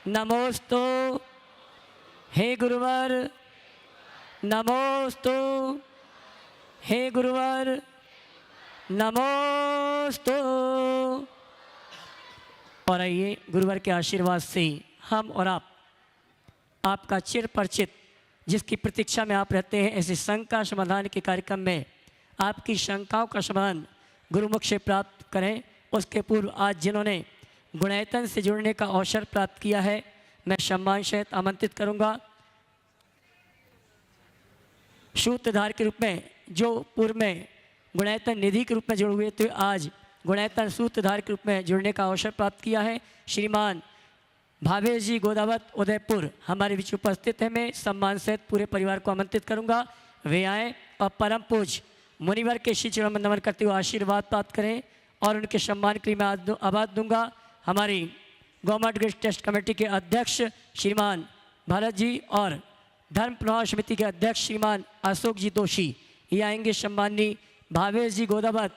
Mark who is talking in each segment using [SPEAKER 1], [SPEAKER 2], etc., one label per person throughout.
[SPEAKER 1] नमोस्तु हे गुरुवर, नमोस्तु हे गुरुवर, नमोस्तु। और आइए गुरुवर के आशीर्वाद से हम और आप, आपका चिर परिचित जिसकी प्रतीक्षा में आप रहते हैं, ऐसे शंका समाधान के कार्यक्रम में आपकी शंकाओं का समाधान गुरुमुख से प्राप्त करें। उसके पूर्व आज जिन्होंने गुणायतन से जुड़ने का अवसर प्राप्त किया है, मैं सम्मान सहित आमंत्रित करूंगा। सूत्रधार के रूप में जो पूर्व में गुणायतन निधि के रूप में जुड़े हुए थे, आज गुणायतन सूत्रधार के रूप में जुड़ने का अवसर प्राप्त किया है। श्रीमान भावेश जी गोदावत उदयपुर हमारे बीच उपस्थित है। मैं सम्मान सहित पूरे परिवार को आमंत्रित करूंगा, वे आएँ और परम पूज्य मुनिवर के श्री चरण में नमन करते हुए आशीर्वाद प्राप्त करें और उनके सम्मान के लिए मैं आवाज दूंगा। हमारी गवर्नमेंट गेस्ट टेस्ट कमेटी के अध्यक्ष श्रीमान भरत जी और धर्म प्रवाह समिति के अध्यक्ष श्रीमान अशोक जी दोषी ये आएंगे। सम्माननीय भावेश जी गोदावत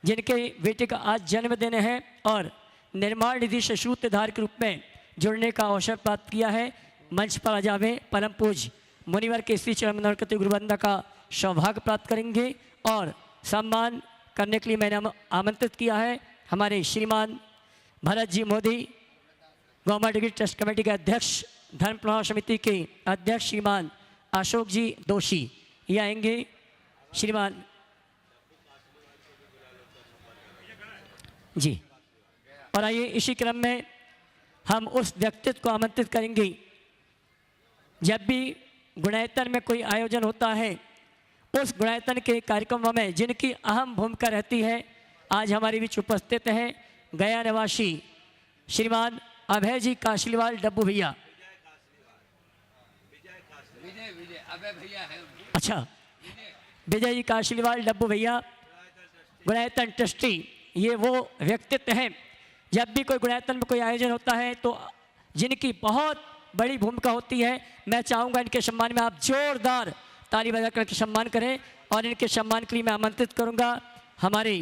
[SPEAKER 1] जिनके बेटे का आज जन्मदिन है और निर्माण निधि से सूत्रधार के रूप में जुड़ने का अवसर प्राप्त किया है, मंच पर आ जावे परम पूज्य मुनिवर के श्री चरण में नमन करते गुरुवंदना का सौभाग्य प्राप्त करेंगे। और सम्मान करने के लिए मैंने आमंत्रित किया है हमारे श्रीमान Bharat ji Modi, government trust committee के अध्यक्ष, धर्म प्रवाह समिति के अध्यक्ष श्रीमान अशोक जी दोषी ये आएंगे। श्रीमान जी, और आइए इसी क्रम में हम उस व्यक्तित्व को आमंत्रित करेंगे। जब भी गुणायतन में कोई आयोजन होता है, उस गुणायतन के कार्यक्रमों में जिनकी अहम भूमिका रहती है, आज हमारे बीच उपस्थित हैं गया निवासी श्रीमान अभय जी काशलीवाल डब्बू भैया। अच्छा, विजय जी काशलीवाल डब्बू भैया गुणायतन ट्रस्टी, ये वो व्यक्तित्व हैं जब भी कोई गुणायतन में कोई आयोजन होता है तो जिनकी बहुत बड़ी भूमिका होती है। मैं चाहूँगा इनके सम्मान में आप जोरदार ताली बजा करके सम्मान करें और इनके सम्मान के लिए मैं आमंत्रित करूँगा हमारे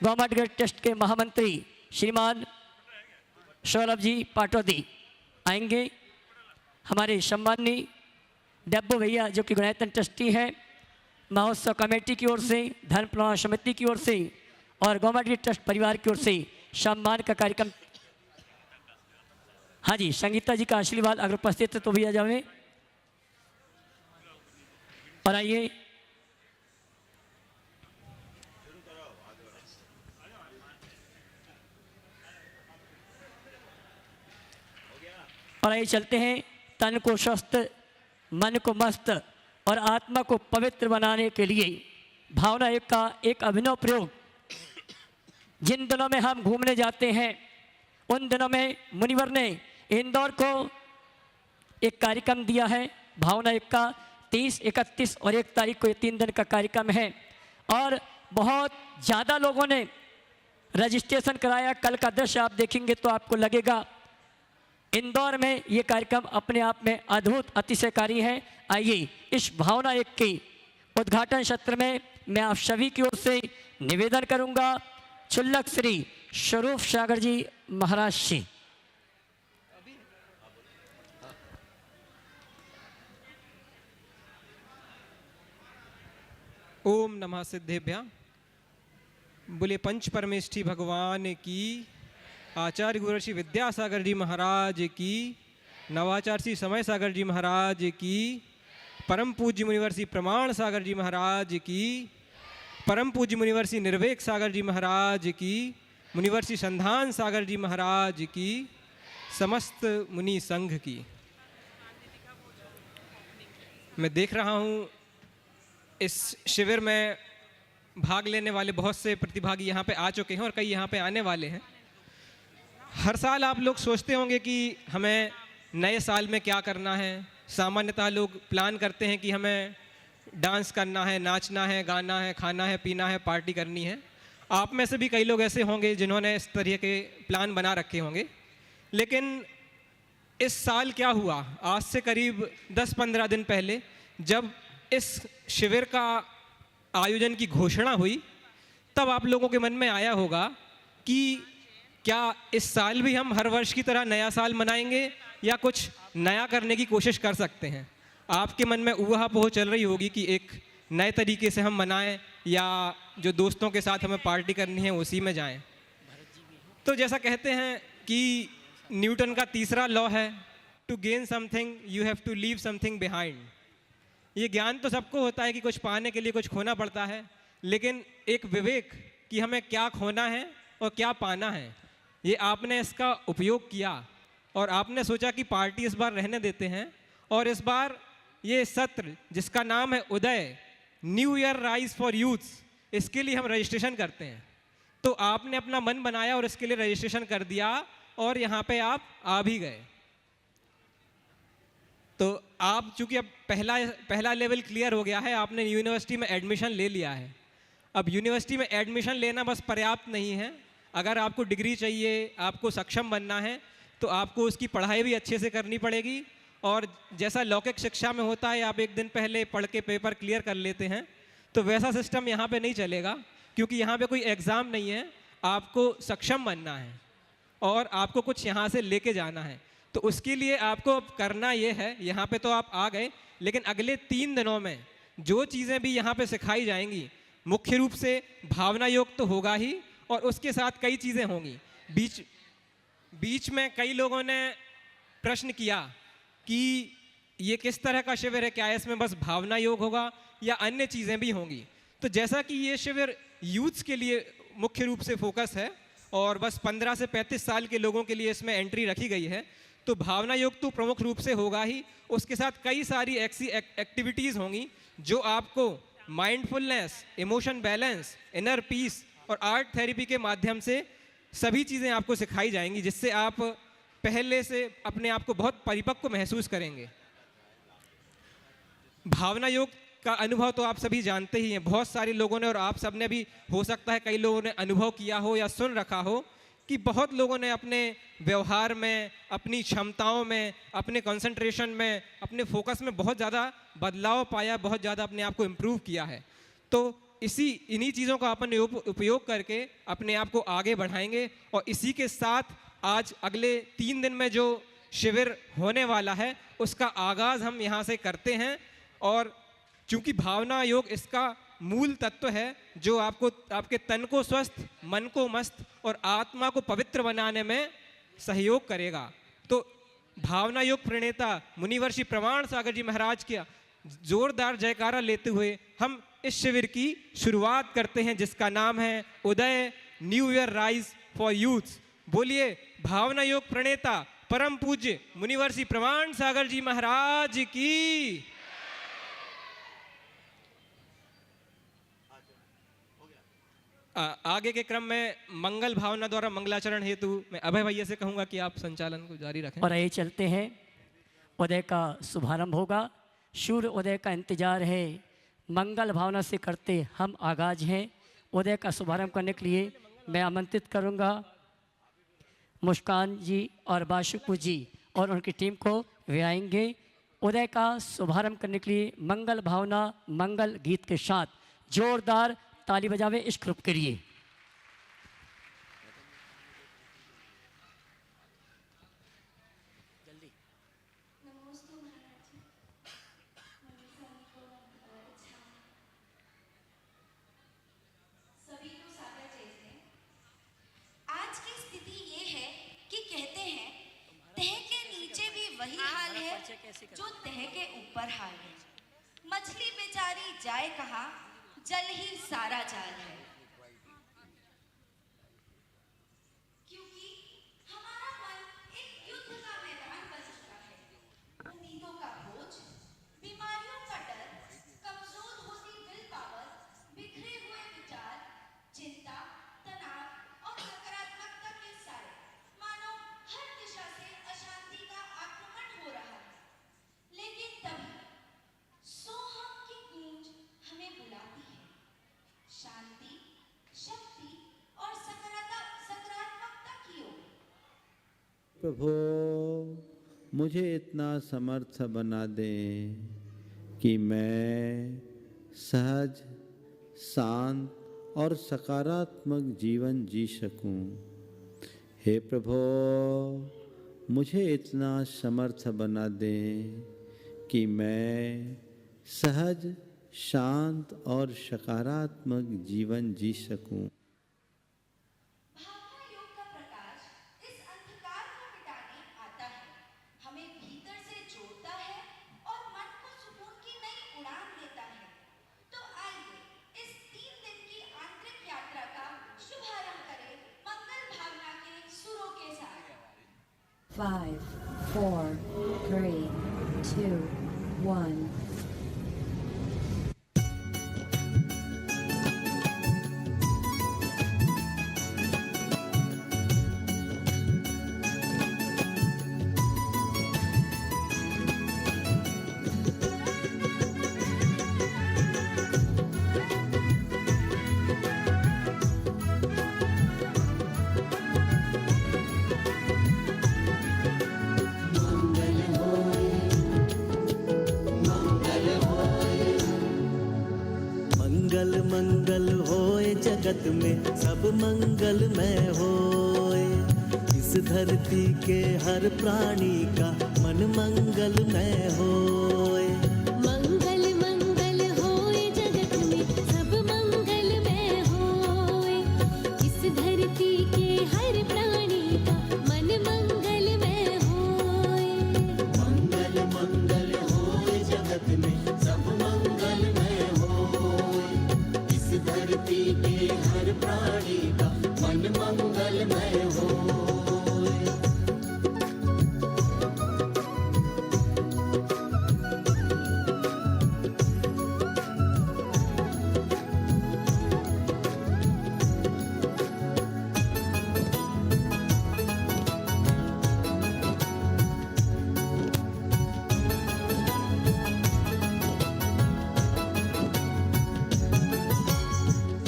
[SPEAKER 1] गवर्नमेंट गेस्ट टेस्ट के महामंत्री श्रीमान सौरभ जी पाटौदी आएंगे। हमारे सम्माननीय डब्बू भैया जो कि गुणायतन ट्रस्टी हैं, महोत्सव कमेटी की ओर से, धर्म प्रवाह समिति की ओर से और गवर्नमेंट ट्रस्ट परिवार की ओर से सम्मान का कार्यक्रम। हाँ जी, संगीता जी का आशीर्वाद अगर उपस्थित है तो भी आ जाए। और आइए चलते हैं तन को स्वस्थ, मन को मस्त और आत्मा को पवित्र बनाने के लिए भावना एक का एक अभिनव प्रयोग। जिन दिनों में हम घूमने जाते हैं उन दिनों में मुनिवर ने इंदौर को एक कार्यक्रम दिया है, भावना एक का 30, 31 और 1 तारीख को ये 3 दिन का कार्यक्रम है और बहुत ज़्यादा लोगों ने रजिस्ट्रेशन कराया। कल का दृश्य आप देखेंगे तो आपको लगेगा इंदौर में ये कार्यक्रम अपने आप में अद्भुत अतिशयकारी है। आइए इस भावना एक के उद्घाटन सत्र में मैं आप सभी की ओर से निवेदन करूंगा, चुल्लक श्री स्वरूप सागर जी महाराज से।
[SPEAKER 2] ओम नमः सिद्धेभ्य। बोले पंच परमेष्ठी भगवान की, आचार्य गुरु श्री विद्यासागर जी महाराज की, नवाचार्य श्री समय सागर जी महाराज की, परम पूज्य मुनिवर श्री प्रमाण सागर जी महाराज की, परम पूज्य मुनिवर श्री निर्वेक सागर जी महाराज की, मुनिवर श्री संधान सागर जी महाराज की, समस्त मुनि संघ की। मैं देख रहा हूँ इस शिविर में भाग लेने वाले बहुत से प्रतिभागी यहाँ पे आ चुके हैं और कई यहाँ पे आने वाले हैं। हर साल आप लोग सोचते होंगे कि हमें नए साल में क्या करना है। सामान्यतः लोग प्लान करते हैं कि हमें डांस करना है, नाचना है, गाना है, खाना है, पीना है, पार्टी करनी है। आप में से भी कई लोग ऐसे होंगे जिन्होंने इस तरह के प्लान बना रखे होंगे। लेकिन इस साल क्या हुआ, आज से करीब 10-15 दिन पहले जब इस शिविर का आयोजन की घोषणा हुई, तब आप लोगों के मन में आया होगा कि क्या इस साल भी हम हर वर्ष की तरह नया साल मनाएंगे या कुछ नया करने की कोशिश कर सकते हैं? आपके मन में ऊहा-पोह चल रही होगी कि एक नए तरीके से हम मनाएं या जो दोस्तों के साथ हमें पार्टी करनी है उसी में जाएं। तो जैसा कहते हैं कि न्यूटन का तीसरा लॉ है, to gain something you have to leave something behind. ये ज्ञान तो सबको होता है कि कुछ पाने के लिए कुछ खोना पड़ता है, लेकिन एक विवेक कि हमें क्या खोना है और क्या पाना है, ये आपने इसका उपयोग किया और आपने सोचा कि पार्टी इस बार रहने देते हैं और इस बार ये सत्र जिसका नाम है Uday, new year rise for youths, इसके लिए हम रजिस्ट्रेशन करते हैं। तो आपने अपना मन बनाया और इसके लिए रजिस्ट्रेशन कर दिया और यहाँ पे आप आ भी गए। तो आप चूंकि अब पहला लेवल क्लियर हो गया है, आपने यूनिवर्सिटी में एडमिशन ले लिया है। अब यूनिवर्सिटी में एडमिशन लेना बस पर्याप्त नहीं है। अगर आपको डिग्री चाहिए, आपको सक्षम बनना है, तो आपको उसकी पढ़ाई भी अच्छे से करनी पड़ेगी। और जैसा लौकिक शिक्षा में होता है, आप एक दिन पहले पढ़ के पेपर क्लियर कर लेते हैं, तो वैसा सिस्टम यहाँ पे नहीं चलेगा, क्योंकि यहाँ पे कोई एग्ज़ाम नहीं है। आपको सक्षम बनना है और आपको कुछ यहाँ से लेके जाना है। तो उसके लिए आपको अब करना ये है, यहाँ पे तो आप आ गए, लेकिन अगले 3 दिनों में जो चीज़ें भी यहाँ पे सिखाई जाएंगी, मुख्य रूप से भावना योग तो होगा ही, और उसके साथ कई चीज़ें होंगी। बीच में कई लोगों ने प्रश्न किया कि ये किस तरह का शिविर है, क्या इसमें बस भावना योग होगा या अन्य चीज़ें भी होंगी? तो जैसा कि ये शिविर यूथ्स के लिए मुख्य रूप से फोकस है और बस 15 से 35 साल के लोगों के लिए इसमें एंट्री रखी गई है, तो भावना योग तो प्रमुख रूप से होगा ही। उसके साथ कई सारी ऐसी एक्टिविटीज़ होंगी जो आपको mindfulness, emotion balance, inner peace और आर्ट थेरेपी के माध्यम से सभी चीज़ें आपको सिखाई जाएंगी, जिससे आप पहले से अपने आप को बहुत परिपक्व महसूस करेंगे। भावना योग का अनुभव तो आप सभी जानते ही हैं, बहुत सारे लोगों ने, और आप सबने भी हो सकता है कई लोगों ने अनुभव किया हो या सुन रखा हो कि बहुत लोगों ने अपने व्यवहार में, अपनी क्षमताओं में, अपने कंसंट्रेशन में, अपने फोकस में बहुत ज़्यादा बदलाव पाया, बहुत ज़्यादा अपने आप को इम्प्रूव किया है। तो इन्हीं चीज़ों का अपन उपयोग करके अपने आप को आगे बढ़ाएंगे। और इसी के साथ आज अगले 3 दिन में जो शिविर होने वाला है, उसका आगाज़ हम यहाँ से करते हैं। और चूँकि भावना योग इसका मूल तत्व है जो आपको, आपके तन को स्वस्थ, मन को मस्त और आत्मा को पवित्र बनाने में सहयोग करेगा। तो भावना योग प्रणेता मुनिवर्षि प्रमाण सागर जी महाराज का जोरदार जयकारा लेते हुए हम इस शिविर की शुरुआत करते हैं, जिसका नाम है Uday, new year rise for youth. बोलिए भावना योग प्रणेता परम पूज्य मुनिवर्षि प्रमाण सागर जी महाराज की। आगे के क्रम में मंगल भावना द्वारा मंगलाचरण हेतु मैं अभय भैया से कहूंगा कि आप संचालन को जारी रखें।
[SPEAKER 1] और आइए चलते हैं, उदय का शुभारंभ होगा। सूर्य उदय का इंतजार है, मंगल भावना से करते हम आगाज हैं। उदय का शुभारंभ करने के लिए मैं आमंत्रित करूंगा मुस्कान जी और बाशुकू जी और उनकी टीम को। वे आएंगे उदय का शुभारंभ करने के लिए मंगल भावना मंगल गीत के साथ। जोरदार ताली बजावे इस ग्रुप के लिए।
[SPEAKER 3] आज की स्थिति ये है कि कहते हैं तह के नीचे भी वही हाल है जो तह के ऊपर हाल है। मछली बेचारी जाए कहाँ, जल ही सारा जाल है। क्योंकि हमारा मन एक युद्ध का मैदान बन चुका है। उम्मीदों का बोझ, बीमारियों का डर, कमजोर होती विल पावर, बिखरे हुए विचार, चिंता, तनाव और नकारात्मकता के सारे मानो हर दिशा से अशांति का आक्रमण हो रहा है। लेकिन तभी सोहम की गूंज हमें बुलाती है, शांति, शक्ति और सकारात्मकता की ओर।
[SPEAKER 4] प्रभु मुझे इतना समर्थ बना दे कि मैं सहज, शांत और सकारात्मक जीवन जी सकूं। हे प्रभो, मुझे इतना समर्थ बना दें कि मैं सहज, शांत और सकारात्मक जीवन जी सकूं।
[SPEAKER 3] भावना योग का प्रकाश इस अंधकार को मिटाने आता है, हमें भीतर से जोड़ता है और मन को सुकून की नई उड़ान देता है। तो आइए इस 3 दिन की आंतरिक यात्रा का शुभारंभ करें मंगल भावना के सुरों के साथ।
[SPEAKER 5] 5, 4, 3, 2, 1.
[SPEAKER 6] मंगल मंगल होए जगत में सब मंगलमय होए। इस धरती के हर प्राणी का मन मंगलमय होए।
[SPEAKER 7] मंगल मंगल होए जगत में सब मंगलमय होए। इस धरती के हर प्राणी का मन मंगलमय होए।
[SPEAKER 6] मंगल मंगल होए जगत में सब मंगलमय होए। इस धरती के हर प्राणी का मन मंगलमय होए।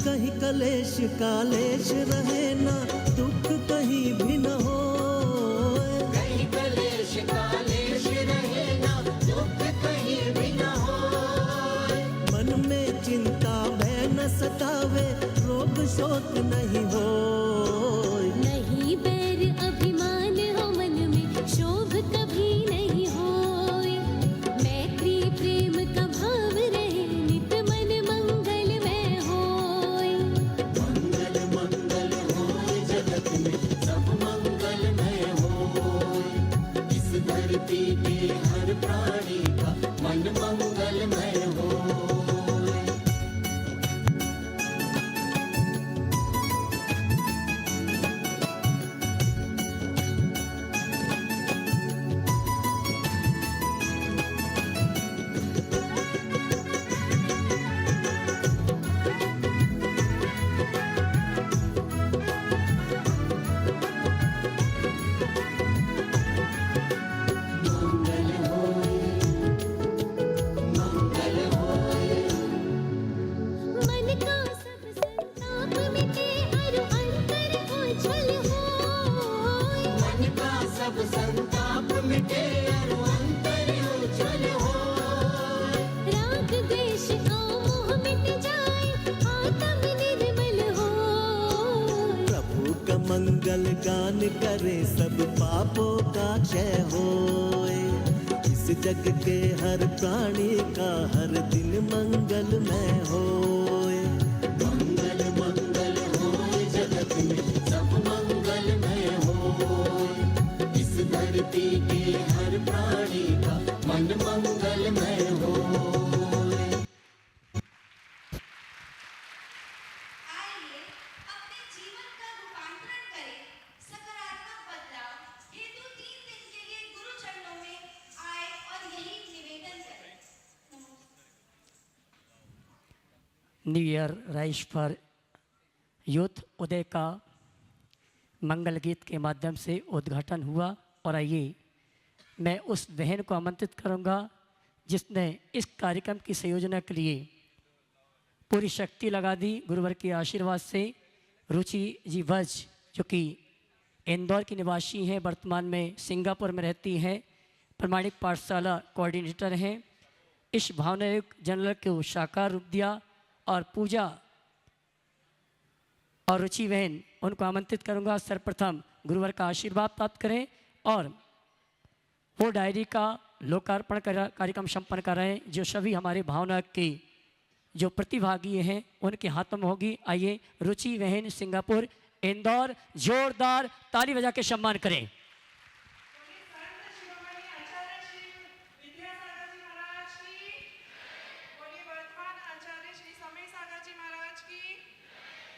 [SPEAKER 6] कहीं कलेश कालेश रहे ना, दुख कहीं भी न हो। कहीं कलेश कालेश रहे ना, दुख कहीं भी न हो। मन में चिंता भय न सतावे, रोग शोक नहीं हो।
[SPEAKER 7] नहीं बैर अभिमान हो मन में, शोभ कभी नहीं होए। मैत्री प्रेम का भाव रहे, नित मन मंगलमय होए।
[SPEAKER 6] मंगल मंगल होए जगत में सब मंगलमय होए। इस धरती के हर प्राणी का मन मंगलमय होए। मंगल होए, मंगल होए।
[SPEAKER 7] मन का सब संताप मिटे, अरु अंतर उज्ज्वल होए।
[SPEAKER 6] मन का सब संताप मिटे और अंतर उज्ज्वल होए।
[SPEAKER 7] राग द्वेष मोह मिट जाए, आत्म निर्मल होए।
[SPEAKER 6] प्रभु का मंगल गान करे, सब पापों का क्षय होए। इस जग के हर प्राणी का हर दिन मंगलमय होए। मंगल मंगल होए जगत में सब मंगलमय होए। इस धरती के हर प्राणी का मन मंगलमय होए।
[SPEAKER 3] आइए अपने जीवन का रूपांतरण करें सकारात्मक बदलाव हेतु 3 दिन के लिए गुरु चरणों में आए और यही निवेदन करें।
[SPEAKER 1] New year rise for youth Uday का मंगल गीत के माध्यम से उद्घाटन हुआ। और आइए मैं उस बहन को आमंत्रित करूंगा जिसने इस कार्यक्रम की संयोजना के लिए पूरी शक्ति लगा दी गुरुवर के आशीर्वाद से। रुचि जी वज, जो कि इंदौर की निवासी हैं, वर्तमान में सिंगापुर में रहती हैं, प्रमाणिक पाठशाला कोऑर्डिनेटर हैं। इस भावनायुक्त जनरल को साकार रूप दिया। और पूजा और रुचि बहन, उनको आमंत्रित करूंगा सर्वप्रथम गुरुवर का आशीर्वाद प्राप्त करें और वो डायरी का लोकार्पण कार्यक्रम संपन्न कर रहे हैं जो सभी हमारे भावना के जो प्रतिभागी हैं उनके हाथों में होगी। आइए रुचि बहन सिंगापुर इंदौर जोरदार ताली बजा के सम्मान करें।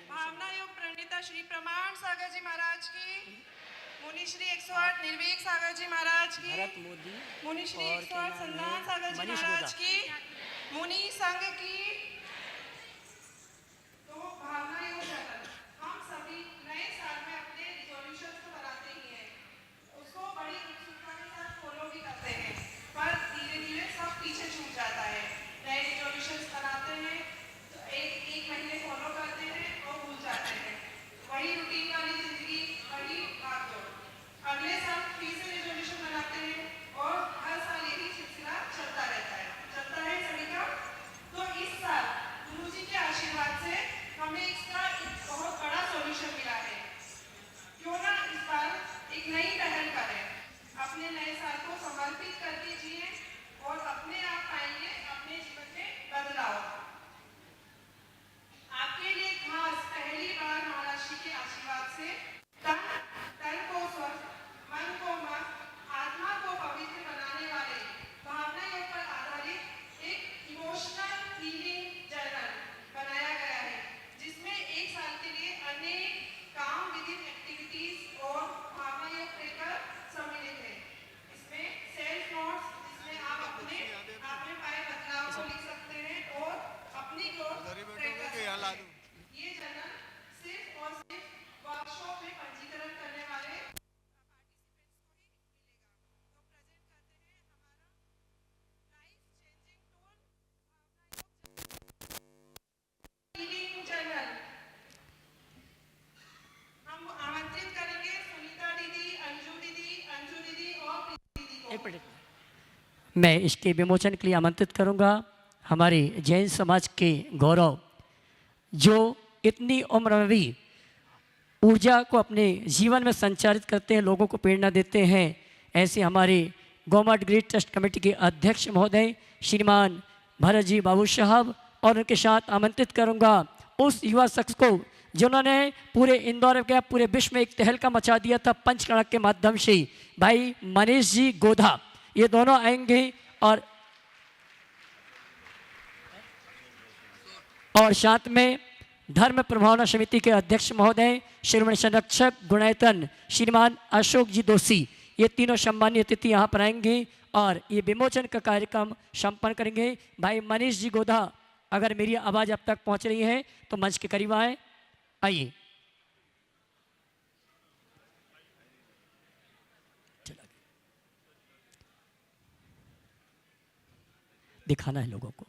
[SPEAKER 8] भावना योग प्रणेता श्री प्रमाण सागर जी महाराज की, मुनि श्री 108 निर्वीक सागर जी महाराज की, मुनि श्री 108 संधान सागर जी महाराज की, मुनि संघ की। तो भावना योग चैनल हम सभी नए साल में अपने रिजोल्यूशंस को बनाते ही हैं, उसको बड़ी उत्सुकता के साथ फॉलो भी करते हैं, पर धीरे धीरे सब पीछे छूट जाता है। नए रिजोल्यूशंस बनाते हैं तो एक महीने फॉलो करते हैं और भूल जाते हैं, वही रूटीन वाली जिंदगी, वही भागदौड़। अगले साल फिर से रिजोल्यूशन बनाते हैं और हर साल यही सिलसिला चलता रहता है सभी का। तो इस साल गुरु जी के आशीर्वाद से हमें इसका एक बहुत बड़ा सॉल्यूशन मिला है। क्यों ना इस बार एक नई पहल करें, अपने नए साल को समर्पित करके जिए और अपने आप पाएंगे अपने जीवन में बदलाव। आपके लिए खास पहली बार महाराज जी के आशीर्वाद से तन को स्वस्थ, मन को मस्त, आत्मा को पवित्र बनाने वाले भावना योग पर आधारित एक इमोशनल हीलिंग जर्नल बनाया गया है, जिसमें एक साल के लिए अनेक काम विधित एक्टिविटीज और भावना योग ट्रेकर सम्मिलित है। इसमें सेल्फ नोट्स जिसमें आप अपने पाए बदलाव को लिख सकते हैं और अपनी ग्रोथ ट्रैक कर सकते हैं। ये जर्नल सिर्फ और सिर्फ वर्कशॉप में पंजीकरण करने वाले हीलिंग जर्नल हम आमंत्रित करेंगे सुनीता दीदी, अंजू दीदी और प्रीति दीदी को।
[SPEAKER 1] एक मिनट, मैं इसके विमोचन के लिए आमंत्रित करूंगा हमारे जैन समाज के गौरव जो इतनी उम्र में भी ऊर्जा को अपने जीवन में संचारित करते हैं, लोगों को प्रेरणा देते हैं। ऐसे हमारे गवर्नमेंट ग्रिड ट्रस्ट कमेटी के अध्यक्ष महोदय श्रीमान भरत जी बाबू साहब और उनके साथ आमंत्रित करूंगा उस युवा शख्स को जिन्होंने पूरे इंदौर में पूरे विश्व में एक तहलका मचा दिया था पंचकणक के माध्यम से, भाई मनीष जी गोधा। ये दोनों आएंगे और साथ में धर्म प्रभावना समिति के अध्यक्ष महोदय श्रीमणी संरक्षक गुणायतन श्रीमान अशोक जी दोषी, ये तीनों सम्मानीय अतिथि यहाँ पर आएंगे और ये विमोचन का कार्यक्रम संपन्न करेंगे। भाई मनीष जी गोधा, अगर मेरी आवाज़ अब तक पहुँच रही है तो मंच के करीब आए। आइए, दिखाना है लोगों को।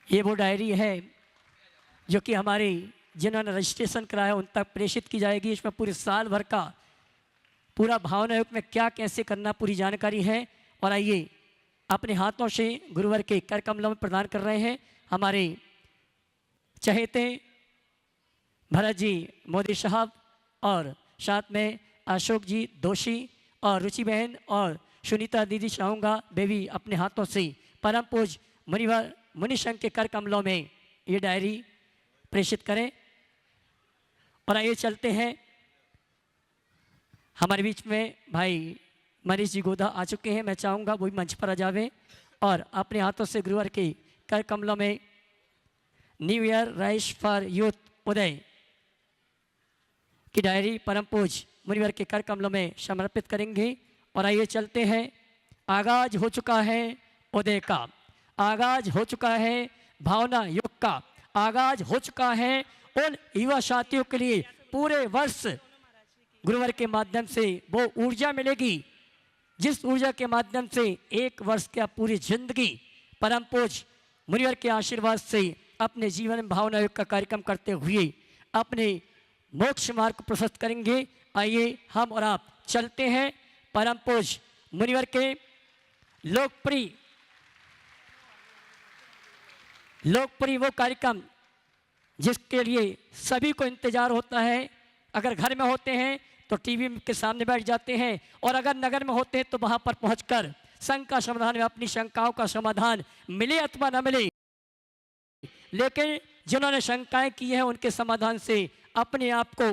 [SPEAKER 1] ये वो डायरी है जो कि हमारे जिन्होंने रजिस्ट्रेशन कराया उन तक प्रेषित की जाएगी। इसमें पूरे साल भर का पूरा भावना योग में क्या कैसे करना पूरी जानकारी है। और आइए अपने हाथों से गुरुवर के कर कमलों में प्रदान कर रहे हैं हमारे चहेते भरत जी मोदी साहब और साथ में अशोक जी दोषी और रुचि बहन और सुनीता दीदी चाहूँगा वे भी अपने हाथों से परम पूज मुनि संघ के कर कमलों में ये डायरी प्रेषित करें। और आइए चलते हैं, हमारे बीच में भाई मनीष जी गोधा आ चुके हैं। मैं चाहूँगा वो भी मंच पर आ जावे और अपने हाथों से गुरुवर के कर कमलों में new year rise for youth Uday की डायरी परम पूज मुनिवर के कर कमलों में समर्पित करेंगे। और आइए चलते हैं, आगाज हो चुका है उदय का, आगाज हो चुका है भावना युग का, आगाज हो चुका है उन युवा साथियों के लिए पूरे वर्ष गुरुवर के माध्यम से वो ऊर्जा मिलेगी जिस ऊर्जा के माध्यम से एक वर्ष का पूरी जिंदगी परम पूज मुनिवर के आशीर्वाद से अपने जीवन में भावना योग का कार्यक्रम करते हुए अपने मोक्ष मार्ग को प्रशस्त करेंगे। आइए हम और आप चलते हैं परम पूज मुनिवर के लोकप्रिय लोकप्रिय वो कार्यक्रम जिसके लिए सभी को इंतजार होता है। अगर घर में होते हैं तो टीवी के सामने बैठ जाते हैं, और अगर नगर में होते हैं तो वहाँ पर पहुँचकर शंका समाधान में अपनी शंकाओं का समाधान मिले अथवा न मिले, लेकिन जिन्होंने शंकाएं की हैं उनके समाधान से अपने आप को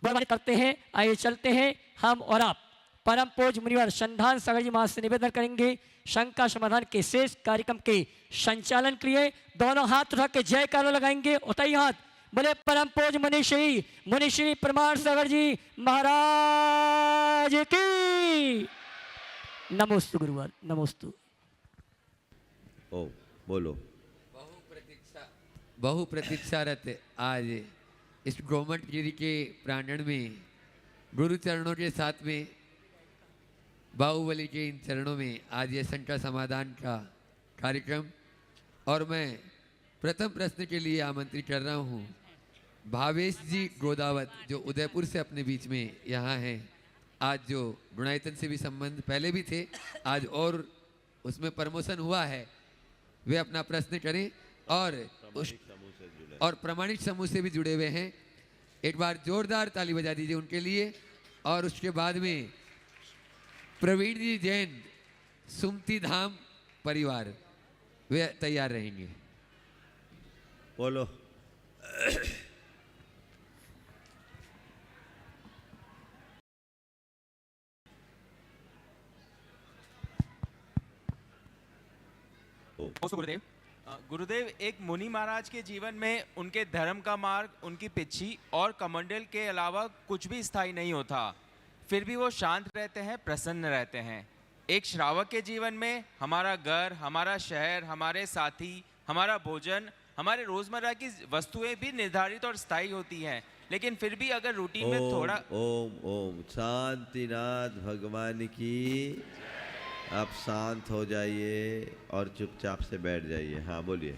[SPEAKER 1] बर्बाद करते हैं। आइए चलते हैं हम और आप परम पूज्य मुनिवर संधान सागर जी महाराज से निवेदन करेंगे शंका समाधान के शेष कार्यक्रम के संचालन के लिए। दोनों हाथ उठा के जयकारा लगाएंगे, उठाइए हाथ, बोले परम पूज्य मुनिश्री प्रमाण सागर जी महाराज की नमोस्तु गुरुवर, नमोस्तु।
[SPEAKER 4] ओ बोलो।
[SPEAKER 9] बहु प्रतीक्षारत आज इस गोमट गिरी के प्रांगण में गुरु चरणों के साथ में बाहुबली के इन चरणों में आज ये शंका समाधान का कार्यक्रम, और मैं प्रथम प्रश्न के लिए आमंत्रित कर रहा हूँ भावेश जी गोदावत जो उदयपुर से अपने बीच में यहाँ हैं। आज जो गुणायतन से भी संबंध पहले भी थे, आज और उसमें प्रमोशन हुआ है, वे अपना प्रश्न करें और प्रमाणिक समूह से भी जुड़े हुए हैं। एक बार जोरदार ताली बजा दीजिए उनके लिए। और उसके बाद में प्रवीण जी जैन सुमति धाम परिवार, वे तैयार रहेंगे।
[SPEAKER 4] बोलो।
[SPEAKER 10] गुरुदेव, गुरुदेव, एक मुनि महाराज के जीवन में उनके धर्म का मार्ग, उनकी पिच्छी और कमंडल के अलावा कुछ भी स्थायी नहीं होता, फिर भी वो शांत रहते हैं, प्रसन्न रहते हैं। एक श्रावक के जीवन में हमारा घर, हमारा शहर, हमारे साथी, हमारा भोजन, हमारे रोजमर्रा की वस्तुएं भी निर्धारित और स्थायी होती हैं, लेकिन फिर भी अगर रूटीन में थोड़ा
[SPEAKER 4] ओम ओम शांतिनाथ भगवान की। आप शांत हो जाइए और चुपचाप से बैठ जाइए। हाँ बोलिए।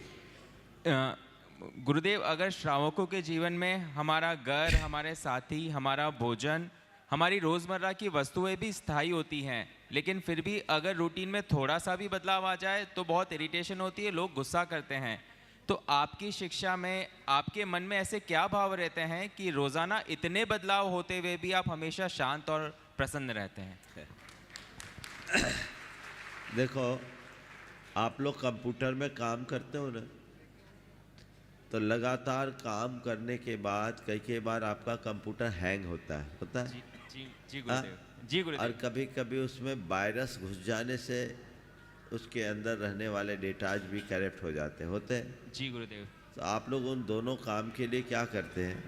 [SPEAKER 10] गुरुदेव, अगर श्रावकों के जीवन में हमारा घर, हमारे साथी, हमारा भोजन, हमारी रोज़मर्रा की वस्तुएं भी स्थायी होती हैं, लेकिन फिर भी अगर रूटीन में थोड़ा सा भी बदलाव आ जाए तो बहुत इरिटेशन होती है, लोग गुस्सा करते हैं। तो आपकी शिक्षा में, आपके मन में ऐसे क्या भाव रहते हैं कि रोज़ाना इतने बदलाव होते हुए भी आप हमेशा शांत और प्रसन्न रहते हैं?
[SPEAKER 4] देखो, आप लोग कंप्यूटर में काम करते हो ना, तो लगातार काम करने के बाद कई बार आपका कंप्यूटर हैंग होता है।
[SPEAKER 10] जी गुरुदेव। जी गुरुदेव।
[SPEAKER 4] और कभी कभी उसमें वायरस घुस जाने से उसके अंदर रहने वाले डेटाज भी करप्ट हो जाते होते हैं।
[SPEAKER 10] जी गुरुदेव।
[SPEAKER 4] तो आप लोग उन दोनों काम के लिए क्या करते हैं,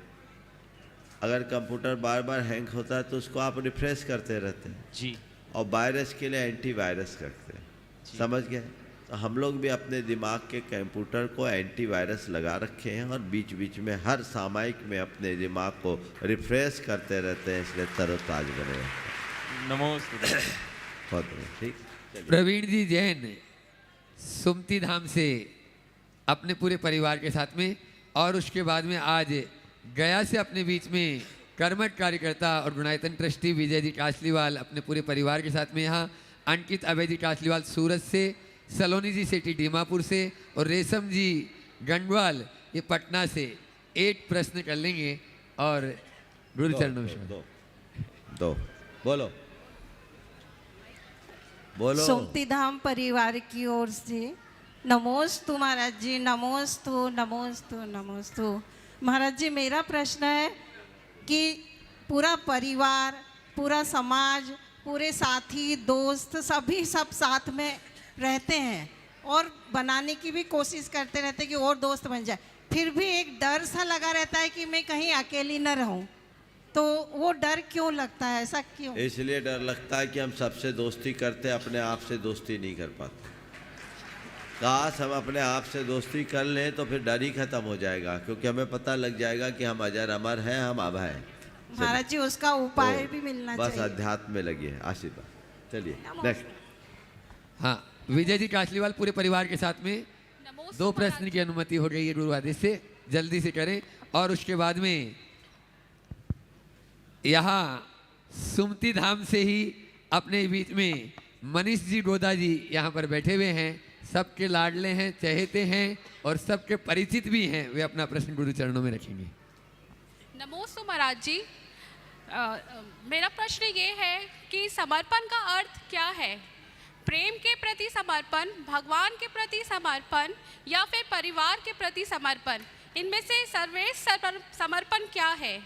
[SPEAKER 4] अगर कंप्यूटर बार बार हैंग होता है तो उसको आप रिफ्रेश करते रहते हैं
[SPEAKER 10] जी,
[SPEAKER 4] और वायरस के लिए एंटीवायरस करते हैं। समझ गए? तो हम लोग भी अपने दिमाग के कंप्यूटर को एंटीवायरस लगा रखे हैं और बीच बीच में हर सामयिक में अपने दिमाग को रिफ्रेश करते रहते हैं, इसलिए तरोताज बने रहते हैं।
[SPEAKER 10] नमस्ते।
[SPEAKER 4] बहुत बढ़िया, ठीक।
[SPEAKER 9] प्रवीण जी जैन सुमति धाम से अपने पूरे परिवार के साथ में, और उसके बाद में आज गया से अपने बीच में कर्मठ कार्यकर्ता और गुणायतन ट्रस्टी विजय जी कासलीवाल अपने पूरे परिवार के साथ में यहाँ, अंकित अभय जी कासलीवाल सूरत से, सलोनी जी सेठी दीमापुर से और रेशम जी गंडवाल ये पटना से। एक प्रश्न कर लेंगे और गुरु चरणों में
[SPEAKER 4] दो बोलो बोलो।
[SPEAKER 11] सुमति धाम परिवार की ओर से नमोस्तु महाराज जी, नमोस्तु नमोस्तु नमोस्तु। महाराज जी, मेरा प्रश्न है कि पूरा परिवार, पूरा समाज, पूरे साथी दोस्त सभी सब साथ में रहते हैं और बनाने की भी कोशिश करते रहते हैं कि और दोस्त बन जाए, फिर भी एक डर सा लगा रहता है कि मैं कहीं अकेली न रहूं। तो वो डर क्यों लगता है, ऐसा क्यों?
[SPEAKER 4] इसलिए डर लगता है कि हम सबसे दोस्ती करते, अपने आप से दोस्ती नहीं कर पाते। काश हम अपने आप से दोस्ती कर लें तो फिर डर ही खत्म हो जाएगा, क्योंकि हमें पता लग जाएगा कि हम अजर अमर हैं, हम अभय हैं।
[SPEAKER 11] महाराज जी, उसका उपाय भी मिलना
[SPEAKER 4] बस
[SPEAKER 11] चाहिए।
[SPEAKER 4] अध्यात्म में लगिए। आशीर्वाद। चलिए नेक्स्ट।
[SPEAKER 9] हाँ, विजय जी कासलीवाल पूरे परिवार के साथ में 2 प्रश्न की अनुमति हो गई है गुरु आदेश से, जल्दी से करें। और उसके बाद में यहाँ सुमति धाम से ही अपने बीच में मनीष जी गोदा जी यहाँ पर बैठे हुए हैं, सबके लाडले हैं, चहेते हैं और सबके परिचित भी हैं, वे अपना प्रश्न गुरु चरणों में रखेंगे।
[SPEAKER 12] नमोस्तु महाराज जी। मेरा प्रश्न ये है कि समर्पण का अर्थ क्या है? प्रेम के प्रति समर्पण, भगवान के प्रति समर्पण या फिर परिवार के प्रति समर्पण? इनमें से सर्वश्रेष्ठ समर्पण क्या है?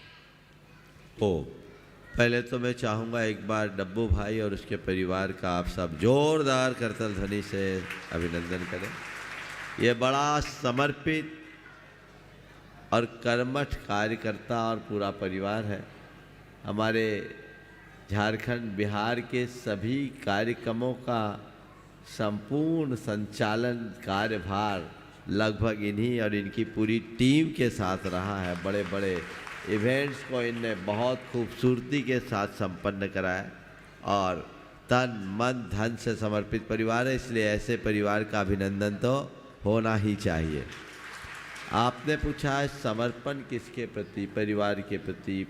[SPEAKER 4] पहले तो मैं चाहूँगा एक बार डब्बू भाई और उसके परिवार का आप सब जोरदार करतल ध्वनि से अभिनंदन करें। ये बड़ा समर्पित और कर्मठ कार्यकर्ता और पूरा परिवार है। हमारे झारखंड बिहार के सभी कार्यक्रमों का संपूर्ण संचालन कार्यभार लगभग इन्हीं और इनकी पूरी टीम के साथ रहा है। बड़े बड़े इवेंट्स को इनने बहुत खूबसूरती के साथ संपन्न कराया और तन मन धन से समर्पित परिवार है, इसलिए ऐसे परिवार का अभिनंदन तो होना ही चाहिए। आपने पूछा है समर्पण किसके प्रति? परिवार के प्रति,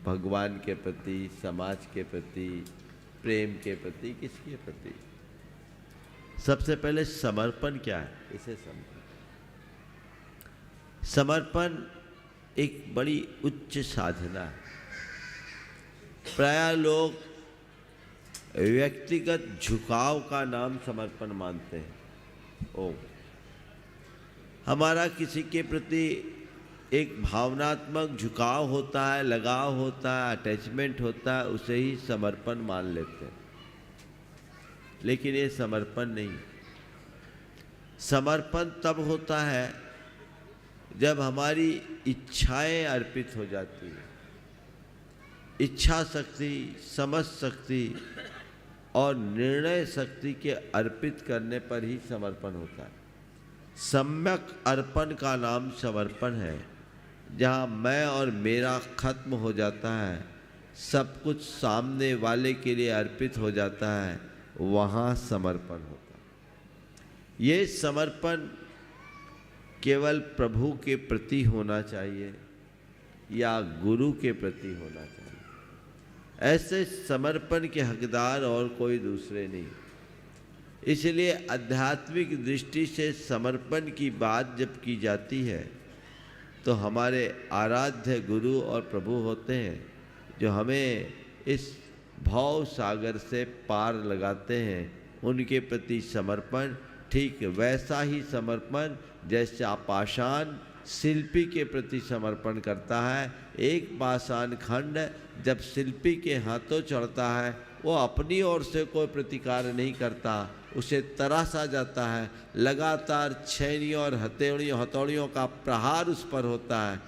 [SPEAKER 4] भगवान के प्रति, समाज के प्रति, प्रेम के प्रति, किसके प्रति? सबसे पहले समर्पण क्या है, इसे समझें। समर्पण एक बड़ी उच्च साधना है। प्रायः लोग व्यक्तिगत झुकाव का नाम समर्पण मानते हैं। हमारा किसी के प्रति एक भावनात्मक झुकाव होता है, लगाव होता है, अटैचमेंट होता है, उसे ही समर्पण मान लेते हैं। लेकिन ये समर्पण नहीं। समर्पण तब होता है जब हमारी इच्छाएं अर्पित हो जाती हैं। इच्छा शक्ति, समझ शक्ति और निर्णय शक्ति के अर्पित करने पर ही समर्पण होता है। सम्यक अर्पण का नाम समर्पण है, जहाँ मैं और मेरा खत्म हो जाता है, सब कुछ सामने वाले के लिए अर्पित हो जाता है, वहाँ समर्पण होता है। ये समर्पण केवल प्रभु के प्रति होना चाहिए या गुरु के प्रति होना चाहिए। ऐसे समर्पण के हकदार और कोई दूसरे नहीं। इसलिए आध्यात्मिक दृष्टि से समर्पण की बात जब की जाती है तो हमारे आराध्य गुरु और प्रभु होते हैं जो हमें इस भाव सागर से पार लगाते हैं। उनके प्रति समर्पण ठीक वैसा ही समर्पण जैसे पाषाण शिल्पी के प्रति समर्पण करता है। एक पाषाण खंड जब शिल्पी के हाथों चढ़ता है, वो अपनी ओर से कोई प्रतिकार नहीं करता, उसे तराशा जाता है। लगातार छैनियों और हथौड़ियों का प्रहार उस पर होता है,